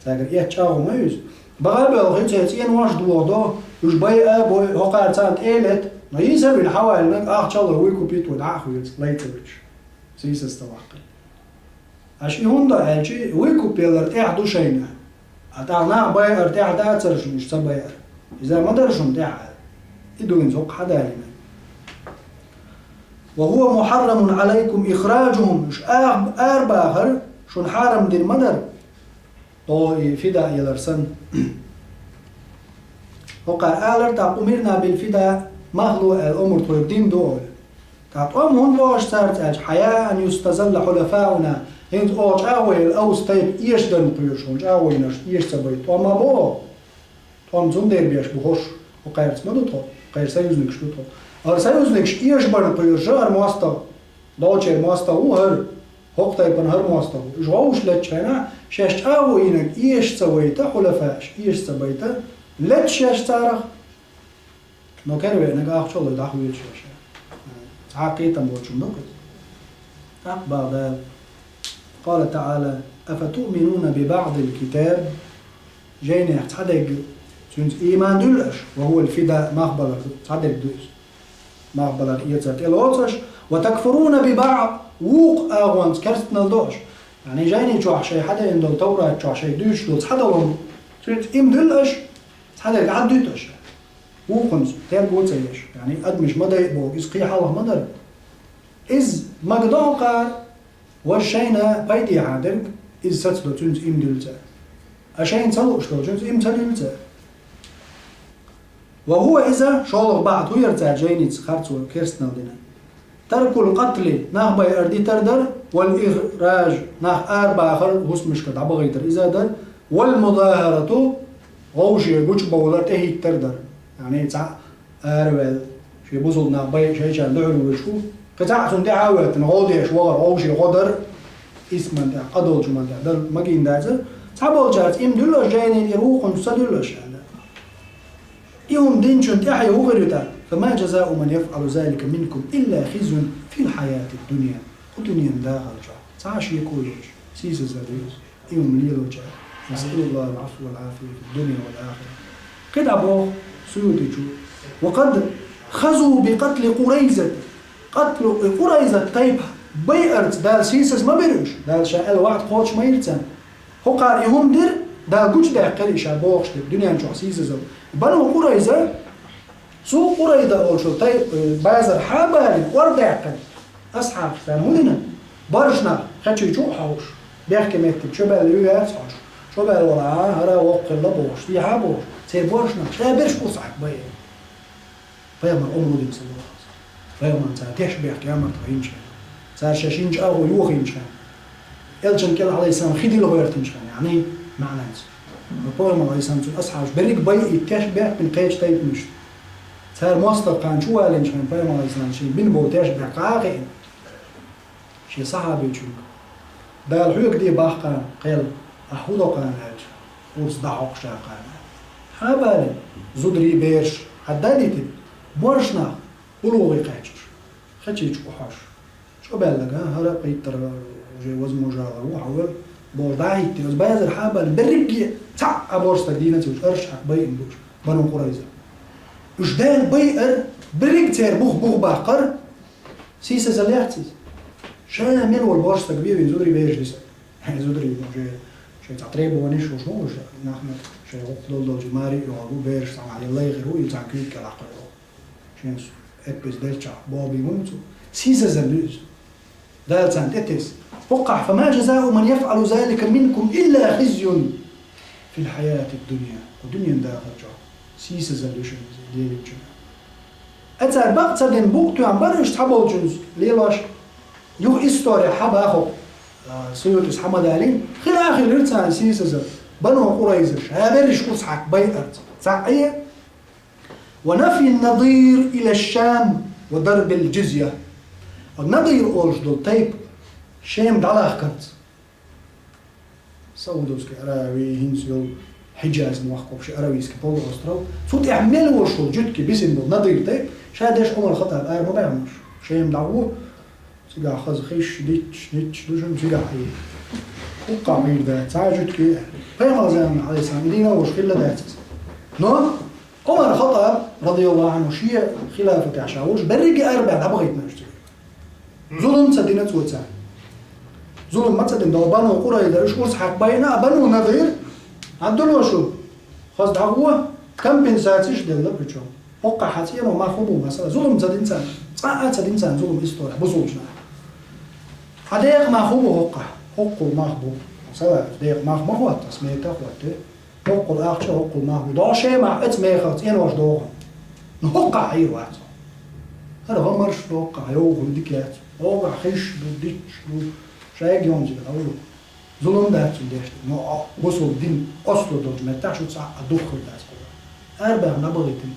[SPEAKER 3] ساجر يتشاو ميز بقى بلغيت تين واش دوغدو يش باي ابو هقعد سانت ايلت ما يسبي الحوالي انك شالله ويكو بيت ودعخو ليترش سيس استوعقل عشان هوندا الشي ويكو بيلر اعدو شينا اتعنا باي ارتاح دا ترش مش تباير اذا ما درشم تاع يدوين زوق حدا وهو محرم عليكم إخراجهم مش باخر شون حارم دين مدر طوي فدا يلرسن وقال آلر تا أمرنا بالفدا مهلو الأمر طيب دين دول كات هون واش صارت حياة أن يستزل حلفاؤنا هند أوج أوي الأوس طيب إيش دن قيوشون أوي نش إيش سبيت وما بو توم زون دير بيش بخش وقيرت ما دوتو قير سيوزنكش دوتو أر سيوزنكش إيش برن قيوش هر ماستا دوتشر ماستا وهر هوق طيب هر ماستا جوش لتشنا شاش أوي إنك إيش سويته حلفاش إيش سبيته لتش شاش تارخ نو كانوا بينك أخشوا ده خويت شاش عقيدة موجود نقص بعد قال تعالى أفتؤمنون ببعض الكتاب جينا يحتدق سنت إيمان دلش وهو الفداء مقبل تعدق دوس مقبل يتسات الوصش وتكفرون ببعض ووق أغوان كرتنا الدوش يعني جينا جوح شيء حدا يندل تورا جوح شيء دوش دوس حدا لهم سنت إيم دلش حدا قعد دوتش وخمس تير بوت سيش يعني أدمش مدى يبوك إسقي حاله مدى إز مقدون قار والشينا بايدي عادك إز ستلو تنز إم دلتا أشين تلوش لو تنز إم تلوتا وهو إذا شغل بعض هو يرتع جينيت خارتو كيرستنا لنا ترك القتل ناخ باي أردي تردر والإخراج ناخ أربع آخر هوس مشكت عبغيتر إذا در والمظاهرة غوشي بوش بولر تهي تردر يعني تاع أروال شيء بوصلنا باي شيء كان لعلو وشو قطع سندي عاوت نغودي شوار أو شيء غدر اسم ده قدول شو من ده ما جين ده تعبوا جات إم دلش جايين يروح ونصدلش هذا يوم دين شن تحيا هو غيرته فما جزاء من يفعل ذلك منكم إلا خزي في الحياة الدنيا والدنيا داخل جا تعاش يكويش سيس الزريز يوم ليلو جا نسأل الله العفو والعافية في الدنيا والآخرة كده أبوه سيوتيجو وقد خزوا بقتل قريزة قتل قريزة طيب بيئرت دال سيسس ما بيروش دال شاء واحد قوتش ما يرتن هو قال يهم در دال قوش ده قريش أبوش الدنيا نشوف سيسس بنو قريزة سو قريزة أول شو طيب بازر حابالي ورد يعقل أصحاب فهمونا برشنا خدش يشوف حوش بيحكي مكتب شو بالي شو بالي وراه هرا وقت اللبوش في حابوش سيبورشنا شابرش قصعك بيه فيما الأمر دي مسلوها فيما انت تشبه كامر تغيمش صار شاشينش أغو يوغيمش إلجن كلا عليه السلام خيدي لغيرتنش يعني معنى فيما عليه السلام أصحاب بريك بيه تشبه من قيش تايب مش صار مصدر كان شو قالنش فيما عليه السلام شيء بنبو تشبه قاقين شيء صحابي شو ده الحيوك دي باحقا قيل أحوضو قان هاج وصدعوك شاقان حابالي زودري بيرش حداديتي بورشنا بلوغي قايتش خدشيش وحاش شو بالك هلا قيتر جي وزمو جاغر وحاول بوردايتي بس بايزر حابالي برقي تع أبورش تقدينة وش أرشح بيئن دوش بنو قريزة وش دال بيئر برق تير بوخ باقر سيسا زلياتي شامل والبورش تقبير زودري بيرش لسا زودري شيء تعطريب ونش وشو نحن شيء وقت دول جماري يقولوا بيرش طبعا على الله يغيروا يتعكيد كلاقة شيء إبس دلشة بابي ممتو سيزا زلوز ده سنت إتس وقع فما جزاء من يفعل ذلك منكم إلا خزي في الحياة الدنيا والدنيا داخل جا سيزا زلوش ديال الجنة أتى البقت سدين بوقتو عم برش تحبوا الجنز ليلاش يو إستوري حبا أخو سيوتس حمد علي خير آخر لرتسان سيسزر بنو قريزة هابرش قصحك بيئرت صحيح ونفي النظير إلى الشام وضرب الجزية النظير أوجدو طيب شام دعلا أخكرت سودوسك أراوي هنسيو حجاز موحكو شي أراويسك بولو أسترو فوت اعمل وشو جدك بسن النظير طيب شادش عمر خطأ الآير ما بيعملش شام دعوه سيقع خز خيش ديتش دوشن سيقع حيه وقع مير ده تعجد كي فيما زمان عليه السلام يدينا وش خلا داتس نو عمر الخطاب رضي الله عنه شيء خلافة عشاوش برقي أربع دبغيت نشتري ظلم تدينا توتسع ظلم ما تدين دو بنو قريظة إيش قرص حق بينا بنو نظير عدلوا شو خاص دعوة كم بين ساعتيش دلنا بيجوا وقع حتى ما خبوا مثلا ظلم تدين سان ساعة تدين سان ظلم إستوري بزوجنا هديك ما خبوا وقع حقه ما خبوا سواء ديك ما خبوا هو تسميته هو حقه الآخر حقه ما خبوا ده شيء مع إتمي خاطئين واش دوهم نوقع أي واحد مرش دوقع يوغل ديكات وقع خش دوديتش دو شايق يونجي أولو ظلم دات سندشت نو وصل دين أصله دول ما تعشوا تسع أدخل دات كله أربع نبغيتين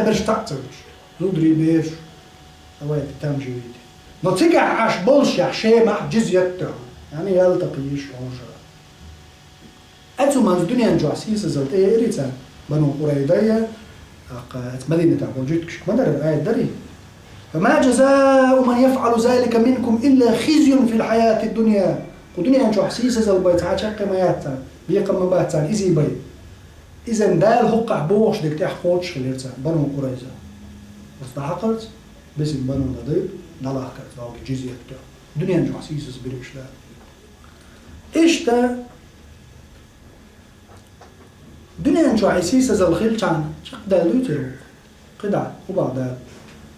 [SPEAKER 3] برش تعترش زودري بيش أوقات تمجيد نتيجة عش بولش عشان مع جزيته يعني يلتقيش عشرة أتو من الدنيا نجوا سياسة زلت إيه إريتان بنو قريدية مدينة أبو جيتكش ما در الآية دري فما جزاء من يفعل ذلك منكم إلا خزي في الحياة الدنيا ودنيا نجوا سياسة زل بيت عاشق ما ياتان بيقم مباتان إزي بيت إذن دال هقع بوش ديك تحقوش خليرتان بنو قريدة واستحقت بس بنو نضيب نلاقت لاقي جزيته دنيا نجوا سياسة بريش لا إيش تا دنيا نجوا عسيسة زي الخيل كان شق دالوتر قدع وبعد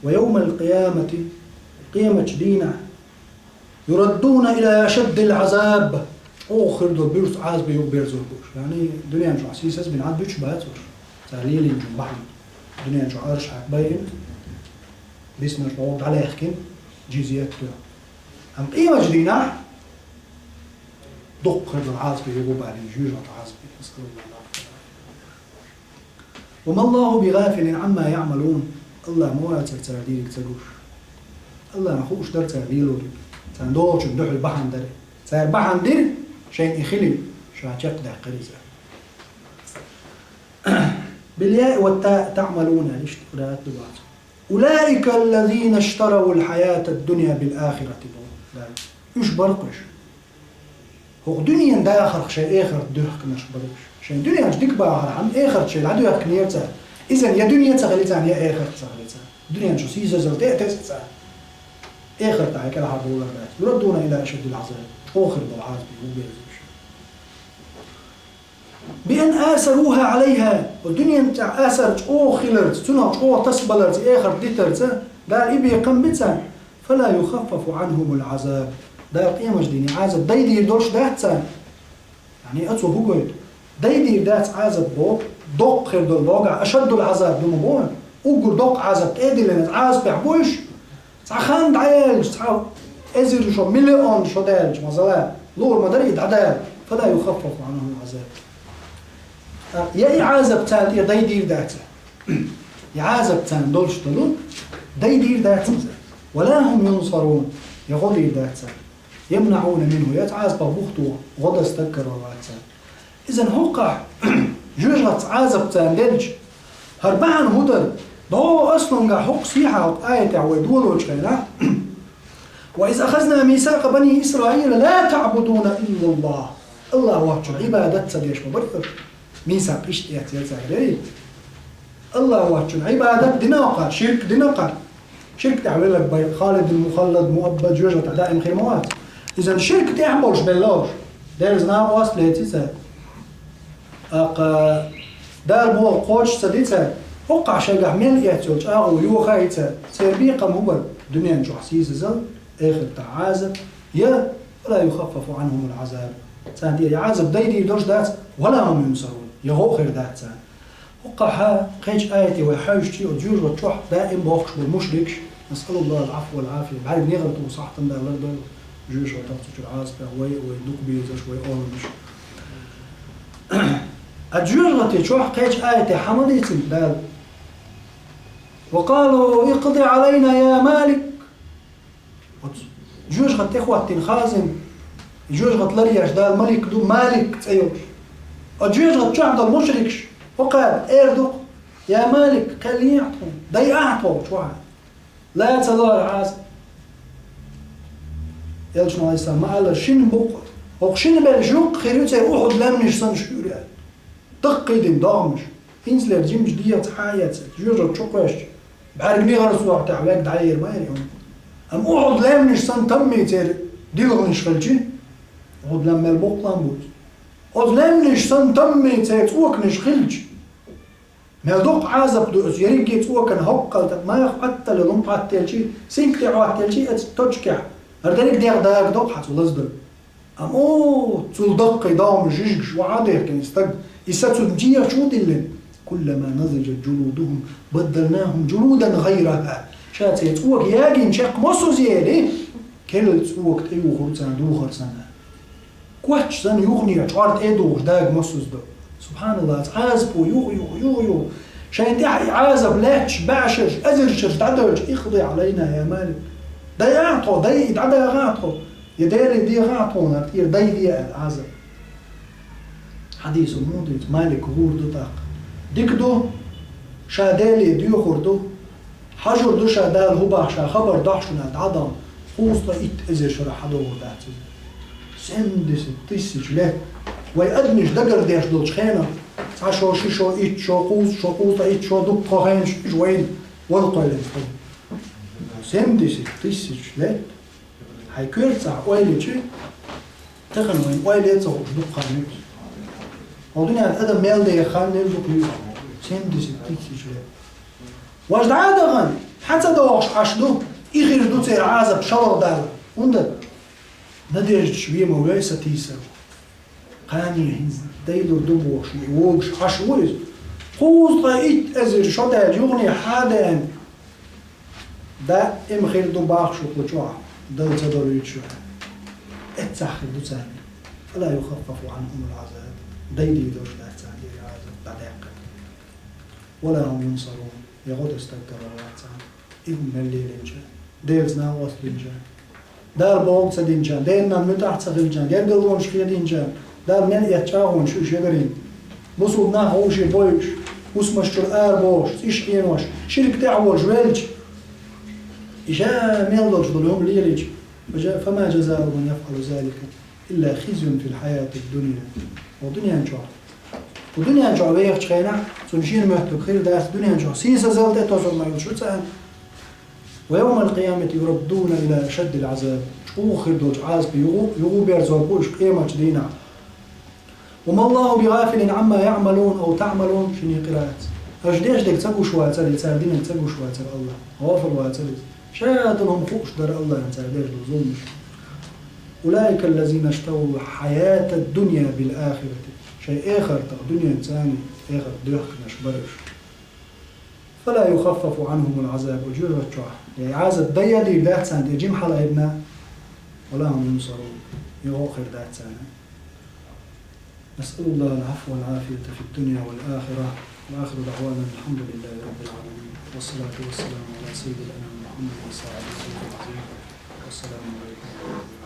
[SPEAKER 3] ويوم القيامة قيامة دينا يردون إلى أشد العذاب آخر دول بيرس عذاب يوم بيرزول بوش يعني دنيا نجوا عسيسة بنعد بيش باتوش تهليل نجوا بحن دنيا نجوا أرش حكبين بس نجوا على يحكم جزيته أم قيامة دينا دق هذا العذاب يوم بعد يجوز العذاب نسأل الله وما الله بغافل عما يعملون الله مو ترديلك تروش الله نخوش در ترديلو تندوش ندوح البحن در سير بحن در شيء يخلي شاچق ده قريزة بالياء والتاء تعملون الاشتراكات ببعض أولئك الذين اشتروا الحياة الدنيا بالآخرة يش برقش هو دنيا دا آخر شيء آخر دهك مش برقش شيء دنيا جديك بآخر عن آخر شيء العدو يكنيرتها إذن يا دنيا تغليتها يا آخر تغليتها دنيا شو سيزة زلتها تسعة آخر تعي كلا حرب الله بات يردون إلى أشد العذاب آخر بالعذاب وبيزش بأن آثروها عليها والدنيا متاع آثرت آخرت تنع تصبلت آخر ديترت قال إبي قنبتها فلا يخفف عنهم العذاب ده قيمة جديني عذاب دايدي يدورش داتسان يعني أتو بقول دايدي دات عذاب بوك دق خير دول بوقع أشد العذاب دوم بوان أقول دق عذاب تأدي لنا عذاب بيحبوش تعخان دعيلش تعاو أزير شو مليون شو دالش مثلا لور ما دريد عذاب فلا يخفف عنهم العذاب يا عذاب تان يا دايدي داتسان يا عذاب تان دولش دلون دايدي داتسان ولا هم ينصرون يغضي داتسان يمنعون منه يتعذب بوخته غدا استكر وغاتسان إذن هوقع جوجت عازب تاندلج هربعن هدر دو أصلاً قا حق صيحة آية عويدول وجهنا وإذ أخذنا ميثاق بني إسرائيل لا تعبدون إلا الله الله وحده عبادة سديش مبرفر ميثاق إشتيات يتساعدين الله وحده عبادة دناقة شرك دناقة شرك تعمل لك بي خالد المخلد مؤبد جوجت دائم خيموات إذن شرك تعملش بالله there is now us ليتسا دار بو قوش سديتها وقع شجع من يأتيوش أو يوخايتها سيربيقة مبر دنيا نجح سيزل آخر تعازب يا ولا يخفف عنهم العذاب ساندي يعذب دايدي دوش دات ولا هم ينصرون يهو خير دات سان وقع قيش آيتي ويحاجتي وجوج وتروح دائم بوخش والمشركش نسأل الله العفو والعافية بعد نغلط وصحة دا لردو جوج وتغطش العازب ويدوك بيزش ويقولش الجرة تشوح قيش آية حمديت دال وقالوا اقضي علينا يا مالك جوج غت إخوة خازن جوج غت لرياش دال ملك دو مالك تأيوش الجوج غت شعب دال مشركش وقال ايردق يا مالك قال لي يعطون داي أعطوا شوها لا تدار عاز يلجنا عليه السلام ما قال شن بقى وقشن بالجوق خيريوتي أحد لمنش سنشوريا تقيدن دامش إنسلر جيمش ديت حياة جوجو تشوكش بعرقني غرسوا بتاع واحد دعير ما يعني أم أقعد لمنش سن تمي تير ديلغنش خلجي أقعد لما البقلان بود أقعد لمنش سن تمي تير توكنش خلج ما دوق عازب دوس يريجي توكن هقل ما يخطط لهم قاتلشي سينك تعواتلشي أتتوجكع أردنيك دير داك دوق حتولزدل أم تلدق دام جيجش وعاده كان يستقد يستجيا شو دلن كلما نضجت جلودهم بدلناهم جلودا غيرها شاتيت وق ياجين شق مصو زيادة كل وقت أيوه خرطان دو خرطان كوتش زن يغني شعرت إيدو داق مصوص دو سبحان الله عازبو يو شاين تحي عازب لاتش بعشش أزرشش تعدوش اخضي علينا يا مالك ضيعته ضي تعدى غاطه يداري دي غاطونا كتير ضي دي العازب حديث مودت مالك غور دو تاق ديك دو شادالي ديو خردو حجر دو شادال هو شا خبر دحشنا عدم خوصة إت إزر شرح حدو ودعت سندس تيسج له ويقدمش دقر ديش دول شخينا عشو شو إت شو قوصة إت شو دق قاهنش جوين والقلن سندس تيسج له هاي كيرتسع ويلي شي تغن وين ويلي تغو دق قاهنش ودنيا الأدم ميل دي خان نلدق ليه سندس تيسج له واجد عادغن حتى دوغش عشدو إخير دو تير عازب شلر دال وندد نديج شوية مولاي ستيسر قاني هنز ديلو دبوش يوغش عشويز خوز طايت أزر شدال يغني حادان دا إم خير دو باخ شوك لجوع دل تدور يتشوع اتساخر دو تاني فلا يخفف عنهم العذاب ديدي دوش دا تاني العذاب بعدك ولا هم ينصرون يغود استقر الله تعالى إهم الليل إنجان ديلزنا وصل إنجان دار بوغ سد إنجان ديلنا متاح سغل إنجان ديل قلوان شخيد إنجان دار من يتشاهون شو شغرين بصودنا هوشي بويش وسمشتر آر بوش إشكين وش شرك تعوش ويلج إجا ميلدوش ظلهم ليلج فما جزاء من يفعل ذلك إلا خزي في الحياة الدنيا ودنيا نجوع ودنيا نجوع ويخ شخينا سنشين مهتب خير داس دنيا نجوع سيسا زلت توصل ما يلشو تسأل ويوم القيامة يردون إلى أشد العذاب أوخر دوج عازب يغو بيرزوكوش قيمة دينا وما الله بغافل عما يعملون أو تعملون شني قراءات أجديش ديك تساقو شواتر يتساردين تساقو شواتر الله غافل واتر شاتنهم فوقش در الله يتساردين ظلمش أولئك الذين اشتروا حياة الدنيا بالآخرة شيء آخر دنيا ثاني آخر ديوحك نشبرش فلا يخفف عنهم العذاب وجوه الجوع يعني عازب ديالي لا تساند يجيم حلا ابنا ولا هم ينصرون يغوخر ذات سنة نسأل الله العفو والعافية في الدنيا والآخرة وآخر دعوانا الحمد لله رب العالمين والصلاة والسلام على سيدنا محمد صلى الله عليه وسلم والسلام عليكم